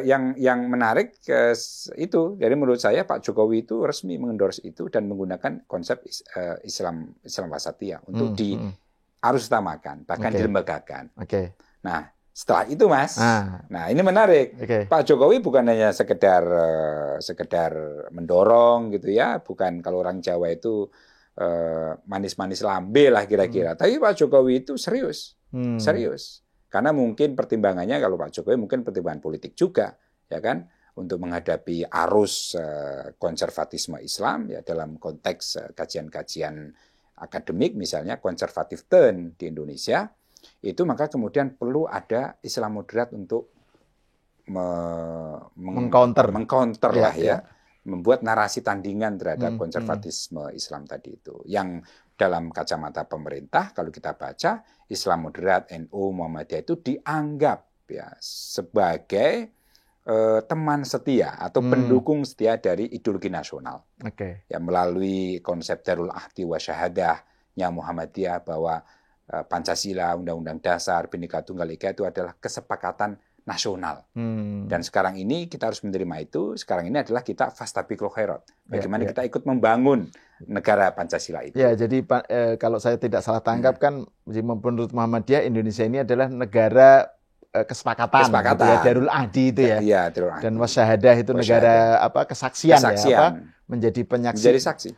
yang menarik itu, jadi menurut saya Pak Jokowi itu resmi mengendorse itu dan menggunakan konsep Islam Wasatiyah untuk harus utamakan, bahkan dilembagakan. Nah, setelah itu Mas, nah ini menarik. Pak Jokowi bukan hanya sekedar mendorong gitu ya, bukan kalau orang Jawa itu manis-manis lambe lah kira-kira. Tapi Pak Jokowi itu serius. Karena mungkin pertimbangannya kalau Pak Jokowi mungkin pertimbangan politik juga, ya kan, untuk menghadapi arus konservatisme Islam ya dalam konteks kajian-kajian akademik misalnya konservatif turn di Indonesia itu, maka kemudian perlu ada Islam moderat untuk mengcounter lah ya, membuat narasi tandingan terhadap konservatisme Islam tadi itu, yang dalam kacamata pemerintah kalau kita baca Islam moderat NU Muhammadiyah itu dianggap ya sebagai teman setia atau pendukung setia dari ideologi nasional. Ya, melalui konsep Darul Ahdi wa Syahadahnya Muhammadiyah bahwa Pancasila, Undang-Undang Dasar, Bhinneka Tunggal Ika itu adalah kesepakatan nasional. Dan sekarang ini kita harus menerima itu. Sekarang ini adalah kita fastabiqul khairat. Bagaimana kita ikut membangun negara Pancasila itu. Ya, jadi kalau saya tidak salah tangkap kan menurut Muhammadiyah Indonesia ini adalah negara kesepakatan. Gitu ya, Darul Ahdi itu ya. Iya, Darul Ahdi. Dan wasyahadah itu negara kesaksian ya, menjadi saksi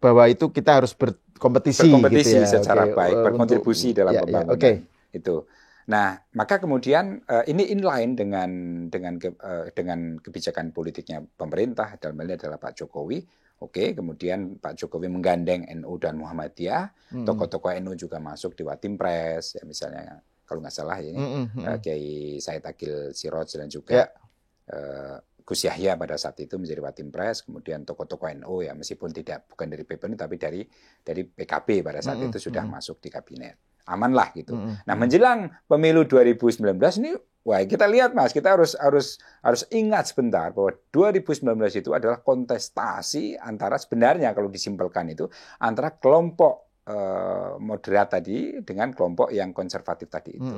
bahwa itu kita harus berkompetisi gitu ya. Secara baik, berkontribusi dalam pembangunan itu. Nah, maka kemudian ini inline dengan kebijakan politiknya pemerintah, dalam hal ini adalah Pak Jokowi. Kemudian Pak Jokowi menggandeng NU dan Muhammadiyah, tokoh-tokoh NU juga masuk di Watimpres ya misalnya. Kalau nggak salah ini Kiai Said Akil Siroj dan juga Gus Yahya pada saat itu menjadi Watimpres, kemudian tokoh-tokoh NU ya meskipun bukan dari PPNU tapi dari PKB pada saat itu sudah masuk di kabinet. Aman lah gitu. Nah, menjelang pemilu 2019 ini wah kita lihat Mas, kita harus ingat sebentar bahwa 2019 itu adalah kontestasi antara, sebenarnya kalau disimpelkan itu antara kelompok moderat tadi dengan kelompok yang konservatif tadi itu.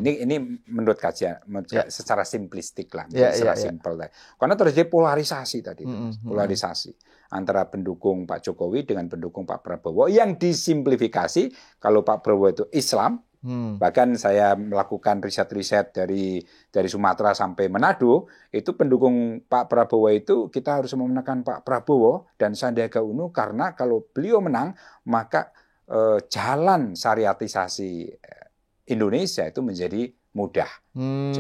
Ini menurut kajian secara simplistik lah, secara simpel. Karena terjadi polarisasi tadi, polarisasi antara pendukung Pak Jokowi dengan pendukung Pak Prabowo yang disimplifikasi kalau Pak Prabowo itu Islam. Bahkan saya melakukan riset-riset dari Sumatera sampai Manado, itu pendukung Pak Prabowo itu kita harus memenangkan Pak Prabowo dan Sandiaga Uno karena kalau beliau menang maka jalan syariatisasi Indonesia itu menjadi mudah.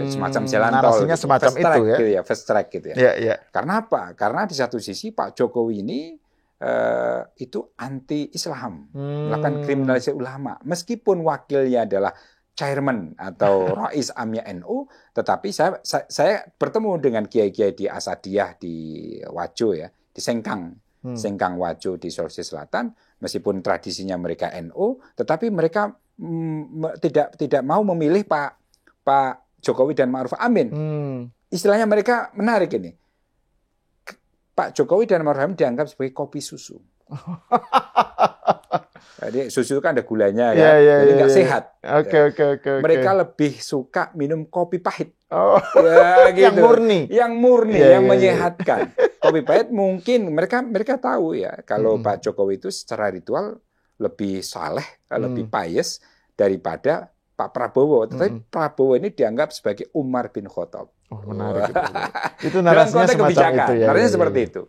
Semacam jalan tol. Narasinya gitu. semacam itu ya. Fast track gitu ya. Karena apa? Karena di satu sisi Pak Jokowi ini itu anti-Islam, melakukan kriminalisasi ulama. Meskipun wakilnya adalah chairman atau Rais Amnya NU, tetapi saya bertemu dengan kiai-kiai di Asadiyah di Wajo ya, di Sengkang Wajo di Sulawesi Selatan. Meskipun tradisinya mereka NU, tetapi mereka tidak mau memilih Pak Jokowi dan Ma'ruf Amin. Istilahnya mereka menarik ini. Pak Jokowi dan Ma'ruf Amin dianggap sebagai kopi susu. Jadi susu kan ada gulanya Iya, kan, iya, jadi iya, nggak iya. sehat. Oke, Ya. oke, oke, oke. Mereka lebih suka minum kopi pahit. Oh, Ya gitu. yang murni. Yang murni, Iya, yang iya, iya. menyehatkan. Kopi pahit mungkin mereka tahu ya kalau Mm-mm. Pak Jokowi itu secara ritual lebih saleh, lebih Mm. pious daripada Pak Prabowo. Tetapi Mm-mm. Prabowo ini dianggap sebagai Umar bin Khattab. Oh, menarik itu. Itu Dalam narasinya konteks semacam kebijakan, itu ya. narasinya Iya, seperti iya. itu.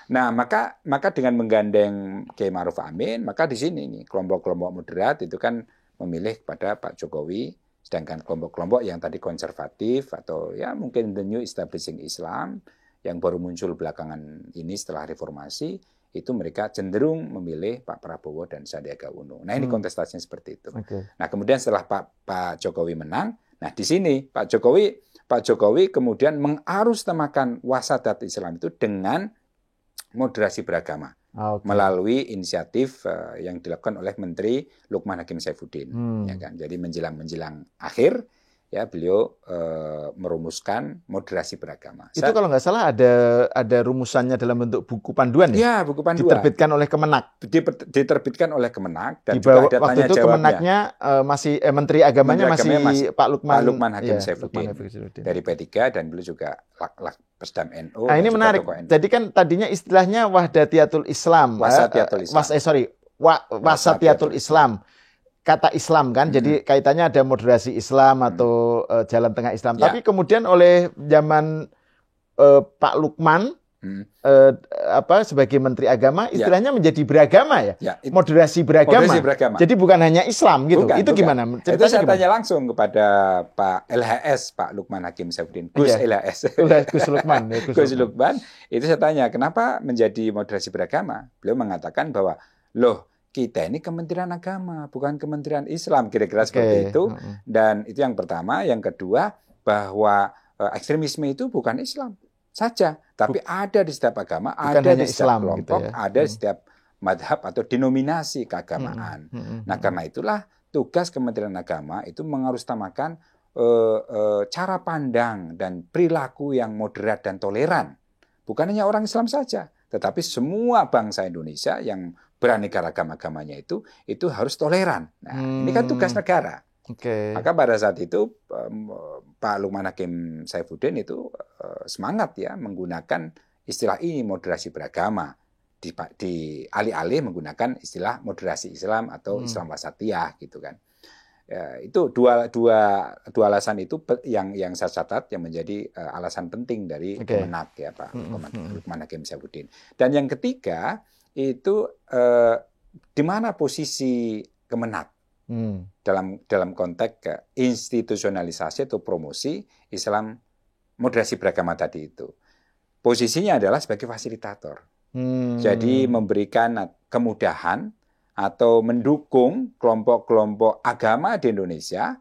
Nah, maka dengan menggandeng Kiai Ma'ruf Amin, maka di sini nih kelompok-kelompok moderat itu kan memilih kepada Pak Jokowi, sedangkan kelompok-kelompok yang tadi konservatif atau ya mungkin the new establishing Islam yang baru muncul belakangan ini setelah reformasi, itu mereka cenderung memilih Pak Prabowo dan Sandiaga Uno. Nah, ini kontestasinya seperti itu. Oke. Nah, kemudian setelah Pak Jokowi menang, nah di sini Pak Jokowi kemudian mengarusutamakan wasadat Islam itu dengan moderasi beragama Oke. melalui inisiatif yang dilakukan oleh Menteri Lukman Hakim Saifuddin, ya kan. Jadi menjelang akhir ya beliau merumuskan moderasi beragama. Itu kalau nggak salah ada rumusannya dalam bentuk buku panduan ya? Ya, buku panduan. Diterbitkan oleh Kemenak. Diterbitkan oleh Kemenak dan Di bawah, juga ada waktu tanya itu jawabnya. Kemenaknya Menteri Agamanya Menteri Agamanya masih Pak Lukman Hakim ya, Saifuddin Lukman Hakim dari P3 dan beliau juga Pesdam NU. Nah, ini juga menarik. tokoh NU. Jadi kan tadinya istilahnya Wahdatiyatul Islam. Wasatiyatul Islam. Wasatiyatul Islam. Kata Islam kan, jadi kaitannya ada moderasi Islam atau jalan tengah Islam. Ya. Tapi kemudian oleh zaman Pak Lukman sebagai Menteri Agama, istilahnya menjadi beragama ya, moderasi beragama. Jadi bukan hanya Islam gitu. Itu gimana? Itu saya tanya langsung kepada Pak LHS, Pak Lukman Hakim Saifuddin, Gus LHS. Gus Lukman. Gus Lukman. Itu saya tanya, kenapa menjadi moderasi beragama? Beliau mengatakan bahwa, loh, kita ini Kementerian Agama, bukan Kementerian Islam, kira-kira seperti itu. Dan itu yang pertama. Yang kedua, bahwa ekstremisme itu bukan Islam saja, tapi ada di setiap agama, bukan ada di setiap kelompok, gitu ya. Ada di setiap madhab atau denominasi keagamaan. Nah, karena itulah tugas Kementerian Agama itu mengutamakan cara pandang dan perilaku yang moderat dan toleran. Bukan hanya orang Islam saja, tetapi semua bangsa Indonesia yang beraneka ragam agamanya itu harus toleran. Nah, ini kan tugas negara. Maka pada saat itu Pak Lukman Hakim Saifuddin itu semangat ya menggunakan istilah ini, moderasi beragama, di alih-alih menggunakan istilah moderasi Islam atau Islam wasatiyah gitu kan. Ya, itu dua alasan itu yang saya catat yang menjadi alasan penting dari Kemenak ya Pak Lukman Hakim Saifuddin. Dan yang ketiga itu di mana posisi Kemenak dalam konteks institusionalisasi atau promosi Islam moderasi beragama tadi itu. Posisinya adalah sebagai fasilitator. Jadi memberikan kemudahan atau mendukung kelompok-kelompok agama di Indonesia,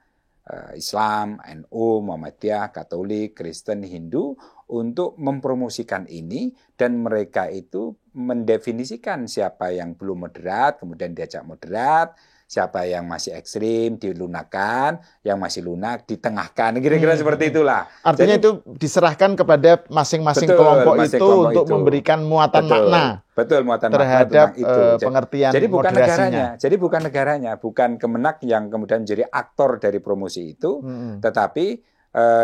Islam, NU, Muhammadiyah, Katolik, Kristen, Hindu, untuk mempromosikan ini, dan mereka itu mendefinisikan siapa yang belum moderat, kemudian diajak moderat, siapa yang masih ekstrim dilunakkan, yang masih lunak ditengahkan, kira-kira seperti itulah. Artinya itu diserahkan kepada masing-masing kelompok itu untuk memberikan muatan makna. Betul, muatan terhadap makna itu. Pengertian jadi bukan moderasinya. negaranya, bukan Kemenak yang kemudian menjadi aktor dari promosi itu, tetapi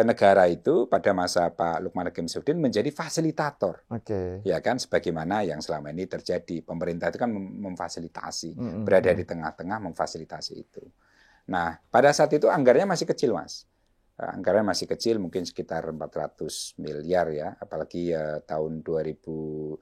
negara itu pada masa Pak Lukman Hakim Saifuddin menjadi fasilitator. Ya kan, sebagaimana yang selama ini terjadi. Pemerintah itu kan memfasilitasi, berada di tengah-tengah memfasilitasi itu. Nah, pada saat itu anggarannya masih kecil, Mas. Anggarannya masih kecil, mungkin sekitar 400 miliar ya, apalagi tahun 2000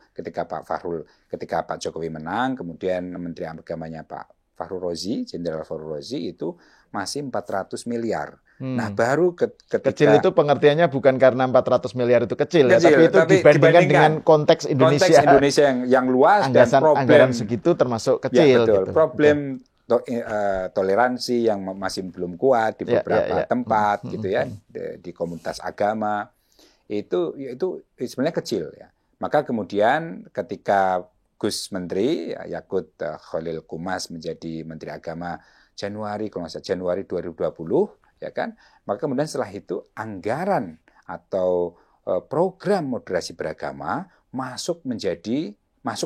ketika Pak Jokowi menang, kemudian Menteri Agamanya Pak Fahrul Razi, Jenderal Fahrul Razi itu masih 400 miliar. Nah, baru ketika kecil itu pengertiannya bukan karena 400 miliar itu kecil ya, tapi itu dibandingkan dengan konteks Indonesia. Konteks Indonesia yang luas dan problem anggaran segitu termasuk kecil. Ya, betul. Gitu. Problem toleransi yang masih belum kuat di beberapa tempat gitu ya, di komunitas agama itu sebenarnya kecil ya. Maka kemudian ketika Gus Menteri Yakut Khalil Qumas menjadi Menteri Agama Januari 2020 ya kan, maka kemudian setelah itu anggaran atau program moderasi beragama masuk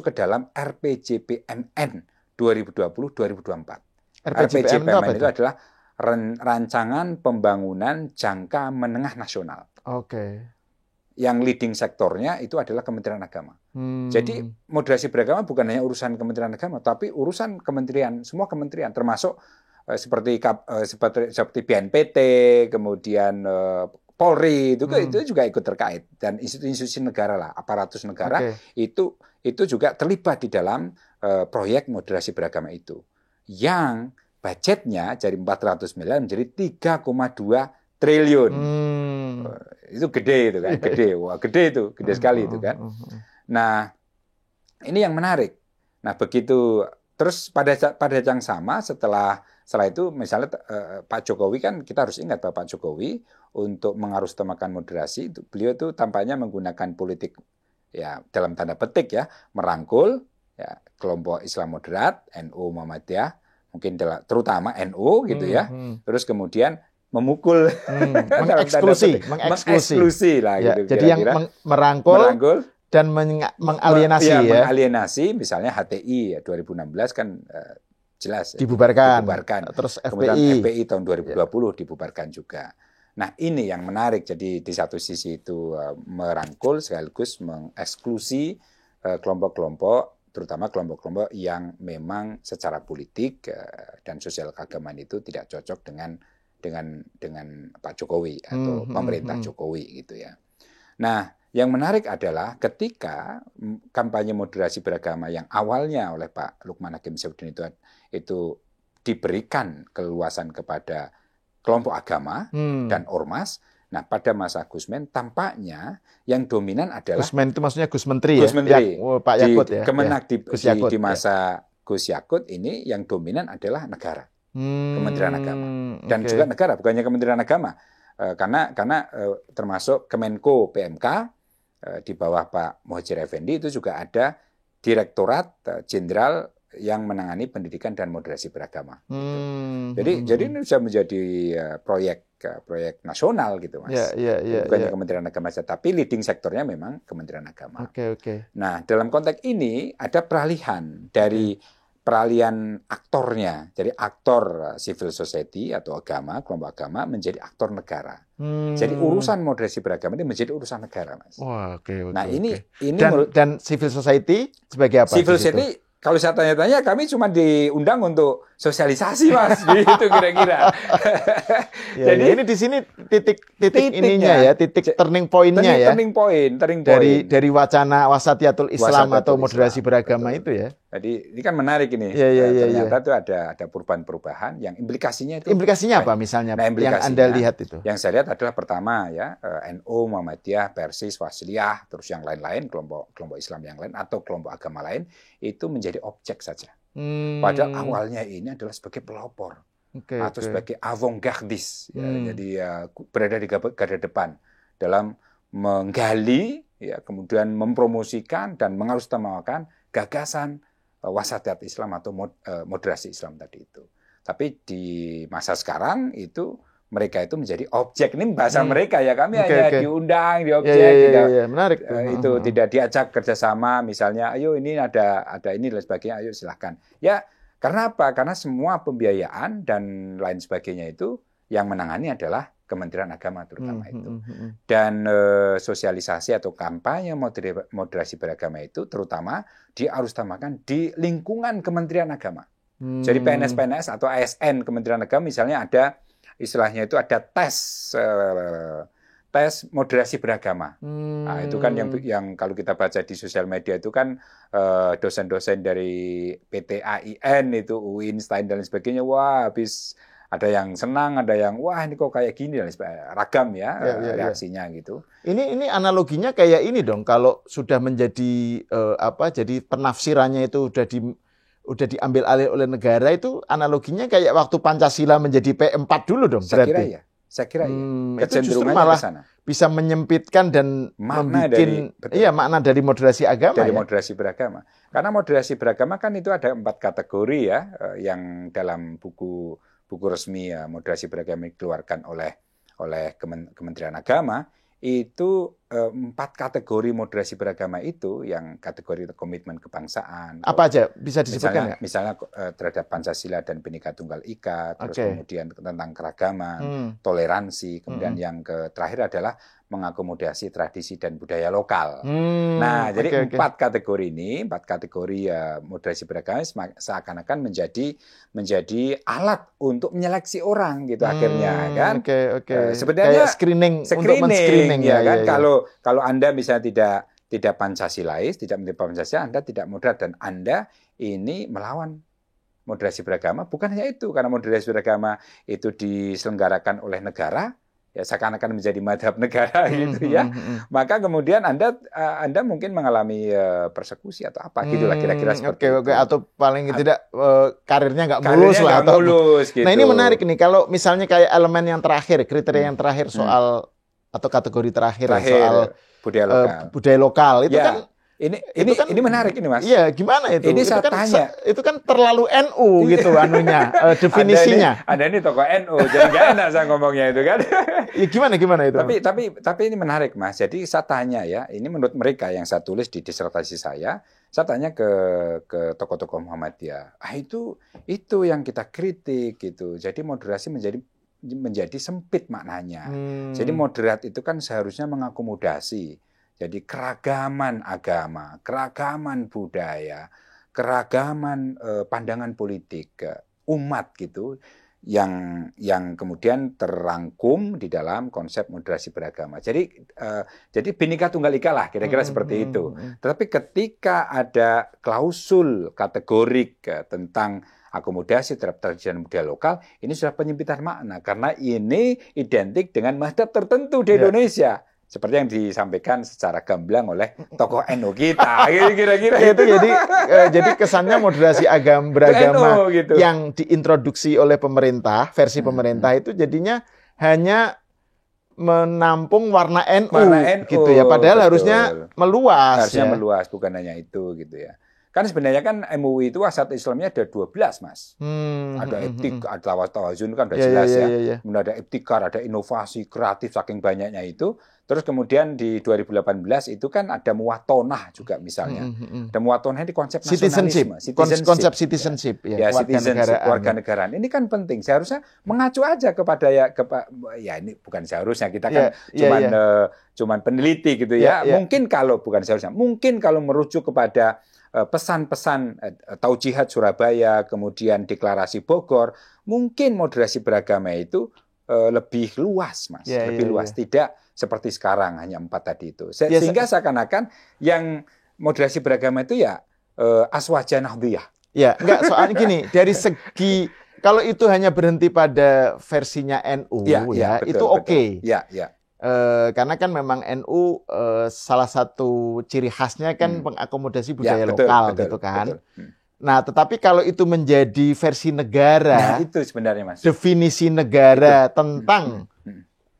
ke dalam RPJPMN 2020-2024. RPJPM itu adalah rancangan pembangunan jangka menengah nasional. Oke. Yang leading sektornya itu adalah Kementerian Agama. Jadi moderasi beragama bukan hanya urusan Kementerian Agama, tapi urusan kementerian, semua kementerian, termasuk seperti BNPT, kemudian Polri itu juga ikut terkait, dan institusi negara lah, aparatus negara itu juga terlibat di dalam proyek moderasi beragama itu, yang budgetnya dari 400 miliar menjadi 3,2 triliun. Itu gede itu kan, gede sekali itu kan. Nah, ini yang menarik. Nah, begitu terus pada yang sama setelah itu misalnya Pak Jokowi kan, kita harus ingat bahwa Pak Jokowi untuk mengarusutamakan moderasi itu beliau itu tampaknya menggunakan politik ya dalam tanda petik ya, merangkul ya kelompok Islam moderat, NU Muhammadiyah, mungkin terutama NU gitu ya. Terus kemudian memukul, mengeksklusi lah ya, gitu. Jadi kira-kira. Yang merangkul dan mengalienasi ya. Mengalienasi misalnya HTI ya 2016 kan jelas dibubarkan. Terus FPI tahun 2020 dibubarkan juga. Nah, ini yang menarik. Jadi di satu sisi itu merangkul sekaligus mengeksklusi kelompok-kelompok, terutama kelompok-kelompok yang memang secara politik dan sosial keagamaan itu tidak cocok dengan Pak Jokowi atau pemerintah Jokowi gitu ya. Nah, yang menarik adalah ketika kampanye moderasi beragama yang awalnya oleh Pak Lukman Hakim Saifuddin itu diberikan keluasan kepada kelompok agama dan ormas. Nah, pada masa Gusmen tampaknya yang dominan adalah Gusmen itu maksudnya Gus Menteri ya. Pak Yakut ya. Kemenak di masa Gus Yakut ini yang dominan adalah negara. Kementerian Agama dan juga negara, bukannya Kementerian Agama, karena termasuk Kemenko PMK di bawah Pak Muhadjir Effendi itu juga ada Direktorat Jenderal yang menangani pendidikan dan moderasi beragama. Jadi ini bisa menjadi proyek nasional gitu Mas. Bukannya Kementerian Agama saja, tapi leading sektornya memang Kementerian Agama. Nah, dalam konteks ini ada peralihan dari peralihan aktornya, jadi aktor civil society atau agama, kelompok agama menjadi aktor negara. Jadi urusan moderasi beragama ini menjadi urusan negara, Mas. Wah, nah, ini dan civil society sebagai apa? Civil society, kalau saya tanya-tanya, kami cuma diundang untuk sosialisasi, Mas, gitu kira-kira. Jadi ini di sini titik ininya ya, titik turning point-nya ya. Turning point. Dari wacana wasatiyatul Islam atau moderasi beragama itu ya. Jadi ini kan menarik ini. Ternyata itu ada perubahan-perubahan yang implikasinya itu. Implikasinya apa misalnya? Nah, yang Anda lihat itu? Yang saya lihat adalah pertama ya, NU, Muhammadiyah, Persis, Wasliyah, terus yang lain-lain, kelompok Islam yang lain atau kelompok agama lain itu menjadi objek saja. Padahal awalnya ini adalah sebagai pelopor atau sebagai avant-gardis. Jadi berada di garda depan dalam menggali, ya, kemudian mempromosikan dan mengarusutamakan gagasan wasatiyat Islam atau moderasi Islam tadi itu. Tapi di masa sekarang itu mereka itu menjadi objek. Ini bahasa mereka ya, kami hanya diundang, di objek, menarik itu tidak diajak kerjasama. Misalnya, ayo ini ada ini dan sebagainya, ayo silahkan. Ya, karena apa? Karena semua pembiayaan dan lain sebagainya itu yang menangani adalah Kementerian Agama terutama itu. Dan sosialisasi atau kampanye moderasi beragama itu terutama diarusutamakan di lingkungan Kementerian Agama. Jadi PNS atau ASN Kementerian Agama misalnya ada istilahnya itu ada tes moderasi beragama. Nah, itu kan yang kalau kita baca di sosial media itu kan dosen-dosen dari PT AIN itu Uin, Stein dan lain sebagainya, wah habis ada yang senang, ada yang wah ini kok kayak gini dan ragam ya, reaksinya gitu. Ini analoginya kayak ini dong, kalau sudah menjadi jadi penafsirannya itu udah diambil alih oleh negara, itu analoginya kayak waktu Pancasila menjadi P4 dulu dong. Saya kira ya. Itu justru malah bisa menyempitkan dan membuat makna dari moderasi agama. Dari moderasi beragama. Karena moderasi beragama kan itu ada 4 kategori ya, yang dalam buku resmi ya, moderasi beragama dikeluarkan oleh Kementerian Agama. itu 4 kategori moderasi beragama itu, yang kategori komitmen kebangsaan. Apa aja bisa disebutkan nggak? Misalnya terhadap Pancasila dan Bhinneka Tunggal Ika, terus Oke. kemudian tentang keragaman, toleransi, kemudian yang terakhir adalah mengakomodasi tradisi dan budaya lokal. Nah, jadi 4 kategori ini, 4 kategori moderasi beragama seakan-akan menjadi alat untuk menyeleksi orang gitu akhirnya kan. Sebenarnya kayak screening untuk men-screening ya kan. Kalau Anda misalnya tidak Pancasilais, tidak menjadi Pancasila, Anda tidak moderat dan Anda ini melawan moderasi beragama. Bukan hanya itu, karena moderasi beragama itu diselenggarakan oleh negara, ya seakan-akan menjadi madhab negara gitu ya. Maka kemudian Anda mungkin mengalami persekusi atau apa gitulah kira-kira seperti itu. Atau paling tidak karirnya nggak mulus lah atau gitu. Nah, ini menarik nih kalau misalnya kayak elemen yang terakhir, kriteria yang terakhir soal atau kategori terakhir soal budaya lokal itu kan ini menarik ini Mas. Iya, gimana itu? Ini saya tanya. Itu kan terlalu NU gitu anunya, definisinya. Anda ini tokoh NU, jadi nggak enak saya ngomongnya itu kan. Ya, gimana itu? Tapi ini menarik Mas. Jadi saya tanya ya, ini menurut mereka yang saya tulis di disertasi saya tanya ke tokoh-tokoh Muhammadiyah. Itu yang kita kritik gitu. Jadi moderasi menjadi sempit maknanya. Jadi moderat itu kan seharusnya mengakomodasi. Jadi keragaman agama, keragaman budaya, keragaman pandangan politik umat gitu yang kemudian terangkum di dalam konsep moderasi beragama. Jadi Bhinneka Tunggal Ika lah kira-kira seperti itu. Tetapi ketika ada klausul kategorik tentang akomodasi terhadap tradisi dan budaya lokal, ini sudah penyempitan makna karena ini identik dengan mazhab tertentu di Indonesia. Seperti yang disampaikan secara gamblang oleh tokoh NU kita, kira-kira itu. Jadi kesannya moderasi beragama gitu. Yang diintroduksi oleh pemerintah, versi pemerintah itu jadinya hanya menampung warna NU gitu ya. Padahal harusnya meluas. Harusnya meluas, bukan hanya itu gitu ya. Kan sebenarnya kan MUI itu wasat Islamnya ada 12 Mas. Ada etik, ada tawazun kan udah jelas ya. Kemudian ada ibtikar, ada inovasi kreatif saking banyaknya itu. Terus kemudian di 2018 itu kan ada muwatonah juga misalnya. Ada muwatonah di konsep nasionalisme. Konsep citizenship. Ya, kewarganegaraan. Ini kan penting. Seharusnya mengacu aja kepada ya ini bukan seharusnya kita kan cuman peneliti gitu ya. Mungkin kalau bukan seharusnya, mungkin kalau merujuk kepada pesan-pesan Taujihat Surabaya, kemudian deklarasi Bogor, mungkin moderasi beragama itu lebih luas, Mas. Lebih luas. Tidak seperti sekarang, hanya 4 tadi itu. Sehingga seakan-akan yang moderasi beragama itu ya aswaja nahdiyah. Ya, enggak, soalnya gini, dari segi, kalau itu hanya berhenti pada versinya NU, betul, itu oke. Karena kan memang NU salah satu ciri khasnya kan mengakomodasi budaya lokal gitu kan. Nah, tetapi kalau itu menjadi versi negara, itu sebenarnya Mas. Definisi negara tentang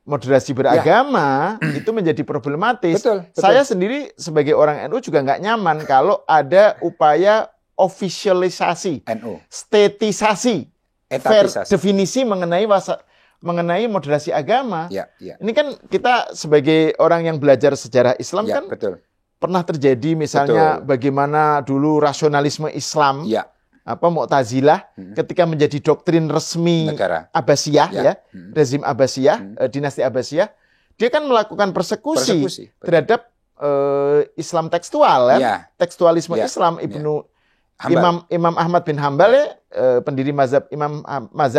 moderasi beragama itu menjadi problematis. Betul. Saya sendiri sebagai orang NU juga nggak nyaman kalau ada upaya officialisasi, statisasi, definisi mengenai moderasi agama. Ini kan kita sebagai orang yang belajar sejarah Islam kan pernah terjadi misalnya bagaimana dulu rasionalisme Islam, Mu'tazilah ketika menjadi doktrin resmi negara Abbasiyah rezim Abbasiyah, dinasti Abbasiyah, dia kan melakukan persekusi terhadap Islam tekstual tekstualisme Islam. Imam Ahmad bin Hambal pendiri mazhab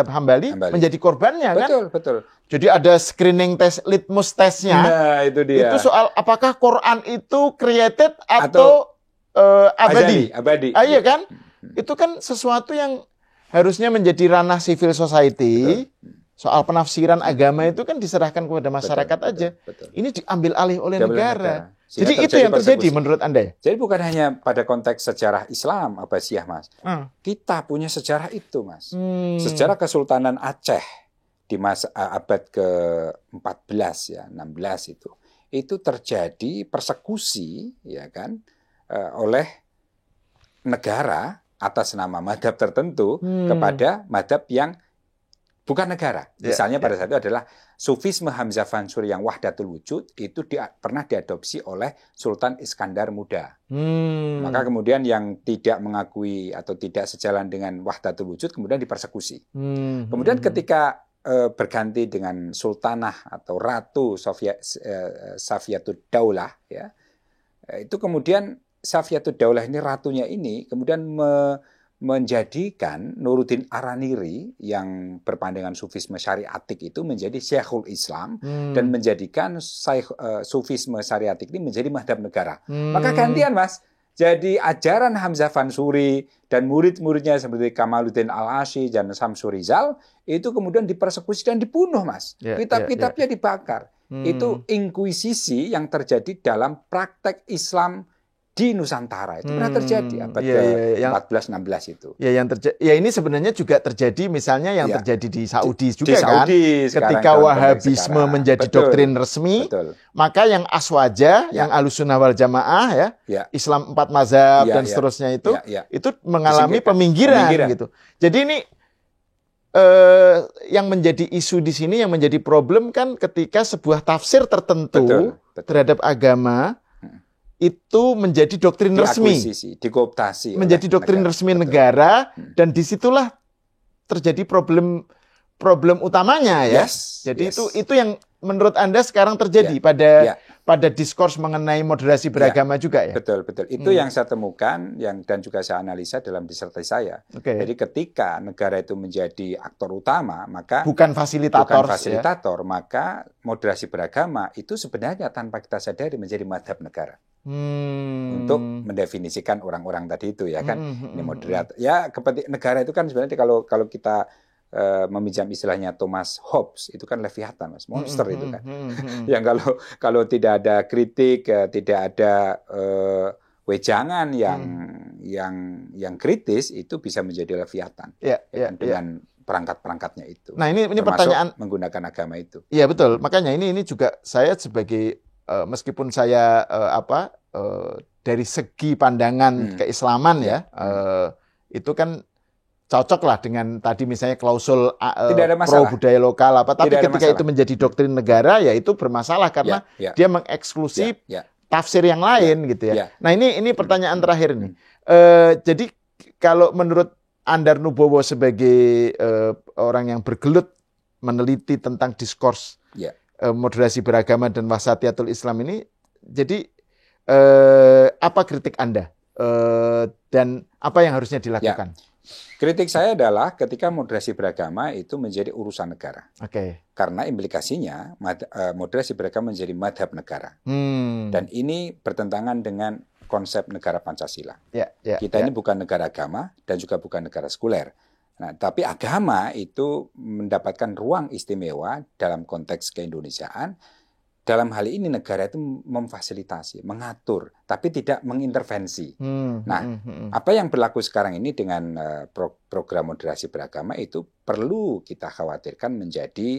Hambali menjadi korbannya kan. Betul. Jadi ada screening tes, litmus tesnya. Nah, itu dia. Itu soal apakah Quran itu created atau abadi. Iya kan? Itu kan sesuatu yang harusnya menjadi ranah civil society. Soal penafsiran agama itu kan diserahkan kepada masyarakat aja. Ini diambil alih oleh negara. Jadi itu yang terjadi menurut Anda? Jadi bukan hanya pada konteks sejarah Islam Abbasiyah, Mas. Kita punya sejarah itu, Mas. Sejarah Kesultanan Aceh di masa abad ke-14 ya, 16 itu. Itu terjadi persekusi ya kan oleh negara atas nama madhab tertentu kepada madhab yang bukan negara. Misalnya pada saat itu adalah Sufisme Hamzah Fansuri yang Wahdatul Wujud itu pernah diadopsi oleh Sultan Iskandar Muda. Maka kemudian yang tidak mengakui atau tidak sejalan dengan Wahdatul Wujud kemudian dipersekusi. Kemudian ketika berganti dengan Sultanah atau Ratu Safiatud Daulah, ya, itu kemudian Safiatud Daulah ini ratunya ini kemudian menjadikan Nuruddin Araniri yang berpandangan sufisme syariatik itu menjadi Syekhul Islam dan menjadikan sufisme syariatik ini menjadi madhab negara. Maka gantian, Mas. Jadi ajaran Hamzah Fansuri dan murid-muridnya seperti Kamaluddin Al-Asy dan Samsur Rizal itu kemudian dipersekusi dan dibunuh, Mas. Kitab-kitabnya dibakar. Itu inkuisisi yang terjadi dalam praktek Islam di Nusantara itu pernah terjadi abad ke-14-16 itu. Ya, yang terjadi. Ya, ini sebenarnya juga terjadi misalnya yang terjadi di Saudi juga, di Saudi, kan. Ketika Wahabisme menjadi doktrin resmi, maka yang Aswaja, yang Ahlussunnah wal Jamaah, ya, Islam 4 mazhab dan seterusnya itu mengalami peminggiran gitu. Jadi ini yang menjadi isu di sini, yang menjadi problem kan ketika sebuah tafsir tertentu terhadap agama itu menjadi doktrin resmi, dikooptasi, menjadi doktrin resmi negara, dan disitulah terjadi problem utamanya, ya. Jadi itu yang menurut Anda sekarang terjadi pada diskurs mengenai moderasi beragama juga, ya. Betul. Itu yang saya temukan, dan juga saya analisa dalam disertasi saya. Jadi ketika negara itu menjadi aktor utama, maka bukan fasilitator, ya. Maka moderasi beragama itu sebenarnya tanpa kita sadari menjadi madhab negara. Untuk mendefinisikan orang-orang tadi itu, ya kan, ini moderat. Ya, negara itu kan sebenarnya kalau kita meminjam istilahnya Thomas Hobbes, itu kan Leviathan, Mas, monster itu kan. Yang kalau tidak ada kritik, tidak ada wejangan yang kritis, itu bisa menjadi Leviathan. Dengan perangkat-perangkatnya itu. Nah, ini pertanyaan menggunakan agama itu. Iya, betul. Makanya ini juga saya sebagai meskipun saya dari segi pandangan keislaman, ya, itu kan cocok lah dengan tadi misalnya klausul pro budaya lokal tapi ketika itu menjadi doktrin negara, ya itu bermasalah karena dia mengeksklusi tafsir yang lain, gitu, ya. Nah, ini pertanyaan terakhir nih. Jadi kalau menurut Andar Nubowo sebagai orang yang bergelut meneliti tentang diskurs moderasi beragama dan wasatiyatul Islam ini, jadi apa kritik Anda dan apa yang harusnya dilakukan? Kritik saya adalah ketika moderasi beragama itu menjadi urusan negara. Karena implikasinya moderasi beragama menjadi madhab negara. Dan ini bertentangan dengan konsep negara Pancasila. Kita ini bukan negara agama dan juga bukan negara sekuler. Nah, tapi agama itu mendapatkan ruang istimewa dalam konteks keindonesiaan. Dalam hal ini negara itu memfasilitasi, mengatur, tapi tidak mengintervensi. Apa yang berlaku sekarang ini dengan program moderasi beragama itu perlu kita khawatirkan menjadi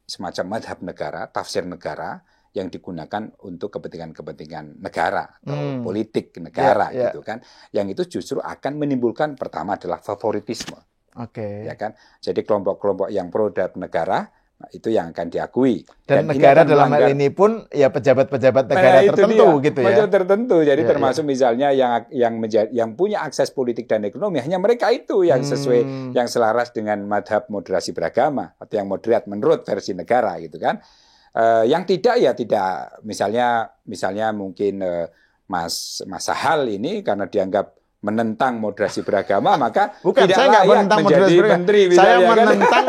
semacam madhab negara, tafsir negara yang digunakan untuk kepentingan-kepentingan negara atau politik negara, gitu kan. Yang itu justru akan menimbulkan, pertama adalah favoritisme. Ya kan? Jadi kelompok-kelompok yang pro terhadap negara itu yang akan diakui. Dan negara dalam hal ini pun ya pejabat-pejabat negara tertentu, gitu, ya. Pejabat tertentu. Jadi termasuk misalnya yang punya akses politik dan ekonomi, hanya mereka itu yang sesuai, yang selaras dengan madhab moderasi beragama atau yang moderat menurut versi negara, gitu kan. Yang tidak, ya tidak. Misalnya mungkin Mas Sahal ini karena dianggap menentang moderasi beragama, maka saya nggak menentang moderasi beragama. Menteri, saya menentang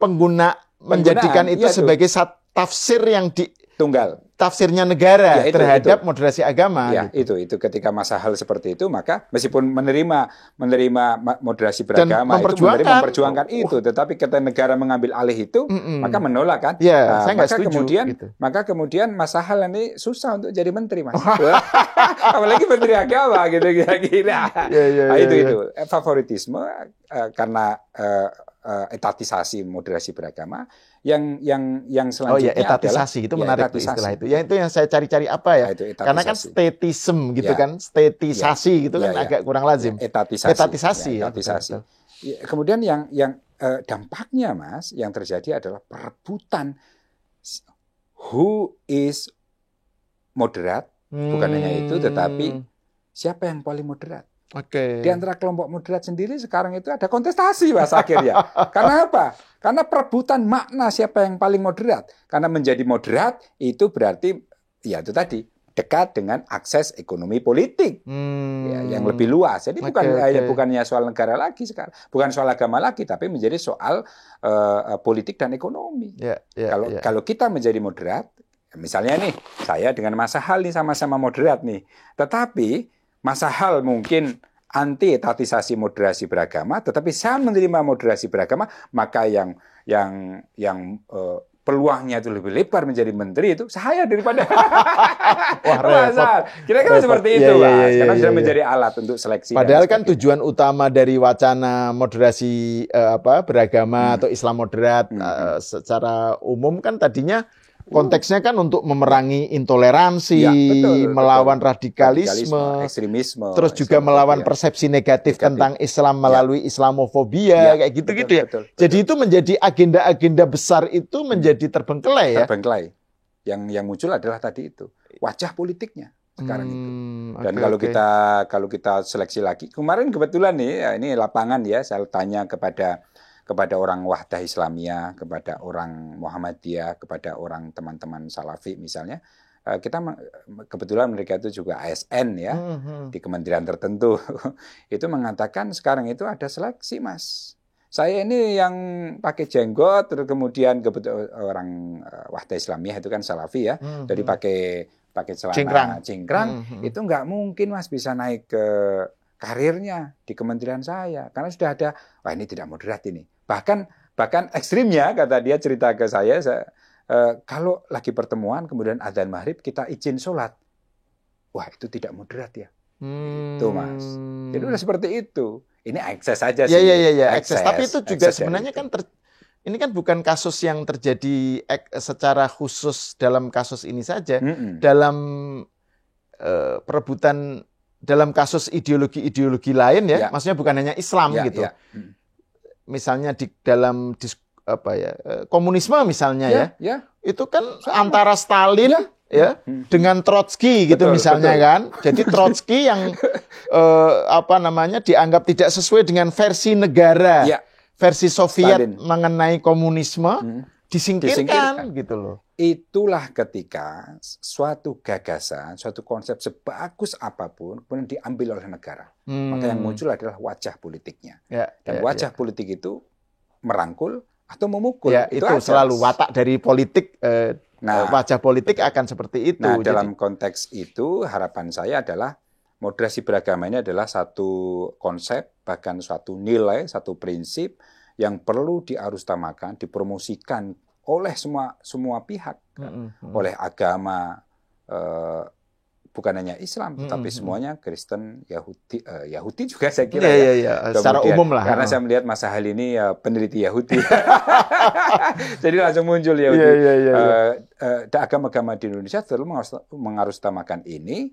pengguna menjadikan itu sebagai tafsir yang tunggal. Tafsirnya negara terhadap moderasi agama. Ya, gitu. itu ketika masa hal seperti itu, maka meskipun menerima moderasi beragama, itu memperjuangkan itu, tetapi ketika negara mengambil alih itu, maka menolak, kan? Ya, saya nggak setuju. Maka kemudian masa hal ini susah untuk jadi menteri, Mas. Apalagi menteri agama, gitu kira-kira. Itu favoritisme karena etatisasi moderasi beragama. Yang selanjutnya etatisasi adalah itu menarik istilah itu. Ya itu yang saya cari-cari apa ya? Itu Karena kan etatisasi. statism gitu Ya. kan, statisasi gitu kan Ya. agak kurang lazim. Etatisasi. Etatisasi ya. Etatisasi. Betul. Ya, kemudian yang dampaknya, Mas, yang terjadi adalah perebutan who is moderat. Bukan hanya itu, tetapi siapa yang paling moderat. Oke. Di antara kelompok moderat sendiri sekarang itu ada kontestasi, Mas, akhirnya. Karena apa? Karena perebutan makna siapa yang paling moderat. Karena menjadi moderat itu berarti, ya itu tadi, dekat dengan akses ekonomi politik yang lebih luas. Jadi bukannya soal negara lagi sekarang, bukan soal agama lagi, tapi menjadi soal politik dan ekonomi. Kalau kita menjadi moderat, misalnya nih, saya dengan Mas Sahal nih sama-sama moderat nih, tetapi Mas Sahal mungkin anti etatisasi moderasi beragama, tetapi saya menerima moderasi beragama, maka yang peluangnya itu lebih lebar menjadi menteri itu saya daripada kira-kira seperti itu, Mas. Karena sudah menjadi alat untuk seleksi. Padahal kan tujuan utama dari wacana moderasi beragama atau Islam moderat secara umum kan tadinya konteksnya kan untuk memerangi intoleransi, melawan radikalisme, ekstremisme, terus juga melawan persepsi negatif tentang Islam melalui Islamofobia, kayak gitu-gitu ya. Jadi itu menjadi agenda-agenda besar itu menjadi terbengkelai ya. Terbengkelai. Yang muncul adalah tadi itu wajah politiknya sekarang itu. Dan kalau kita seleksi lagi, kemarin kebetulan nih, ya ini lapangan ya, saya tanya kepada orang Wahdah Islamiyah, kepada orang Muhammadiyah, kepada orang teman-teman Salafi misalnya, kita kebetulan mereka itu juga ASN ya, di kementerian tertentu, itu mengatakan sekarang itu ada seleksi, Mas. Saya ini yang pakai jenggot, terus kemudian orang Wahdah Islamiyah itu kan Salafi ya, jadi pakai celana cingkrang, itu nggak mungkin, Mas, bisa naik ke karirnya di kementerian saya, karena sudah ada, wah ini tidak moderat ini. Bahkan ekstrimnya, kata dia cerita ke saya, kalau lagi pertemuan kemudian adzan maghrib kita izin sholat, wah itu tidak moderat ya. Tuh, Mas. Jadi udah seperti itu. Ini akses saja sih. Iya, akses. Tapi itu juga sebenarnya kan ini kan bukan kasus yang terjadi secara khusus dalam kasus ini saja. Dalam perebutan dalam kasus ideologi-ideologi lain ya, maksudnya bukan hanya Islam gitu. Misalnya di dalam komunisme misalnya itu kan antara Stalin dengan Trotsky gitu misalnya kan. Jadi Trotsky yang dianggap tidak sesuai dengan versi negara, versi Soviet mengenai komunisme disingkirkan gitu loh. Itulah ketika suatu gagasan, suatu konsep sebagus apapun kemudian diambil oleh negara. Maka yang muncul adalah wajah politiknya. Dan wajah politik itu merangkul atau memukul. Itu selalu watak dari politik, wajah politik akan seperti itu. Nah, dalam konteks itu harapan saya adalah moderasi beragama ini adalah satu konsep, bahkan suatu nilai, satu prinsip yang perlu diarustamakan, dipromosikan oleh semua pihak, oleh agama, bukan hanya Islam, tetapi semuanya Kristen, Yahudi juga saya kira secara umum lah. Karena saya melihat Mas Sahal ini peneliti Yahudi, jadi langsung muncul Yahudi. Agama-agama di Indonesia selalu mengarustamakan ini,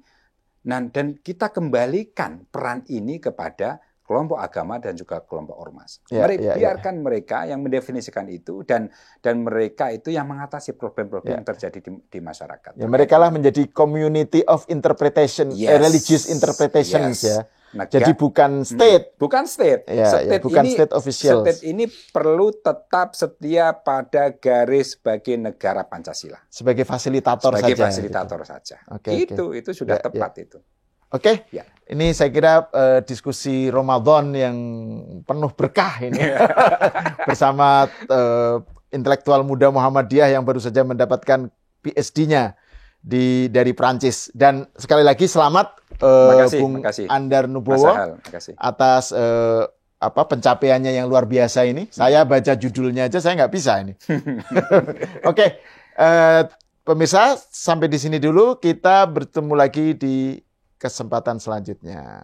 dan kita kembalikan peran ini kepada kelompok agama dan juga kelompok ormas. Biarkan mereka yang mendefinisikan itu dan mereka itu yang mengatasi problem-problem yang terjadi di masyarakat. Mereka lah menjadi community of interpretation, religious interpretations ya. Jadi bukan state. Bukan state. Bukan state official. State ini perlu tetap setia pada garis bagi negara Pancasila. Sebagai fasilitator saja. Sebagai fasilitator saja. Itu sudah tepat itu. Oke, ini saya kira diskusi Ramadan yang penuh berkah ini bersama intelektual muda Muhammadiyah yang baru saja mendapatkan PhD-nya dari Prancis. Dan sekali lagi selamat Bung Andar Nubowo atas pencapaiannya yang luar biasa ini. Saya baca judulnya aja saya nggak bisa ini. Oke, pemirsa sampai di sini dulu, kita bertemu lagi di kesempatan selanjutnya.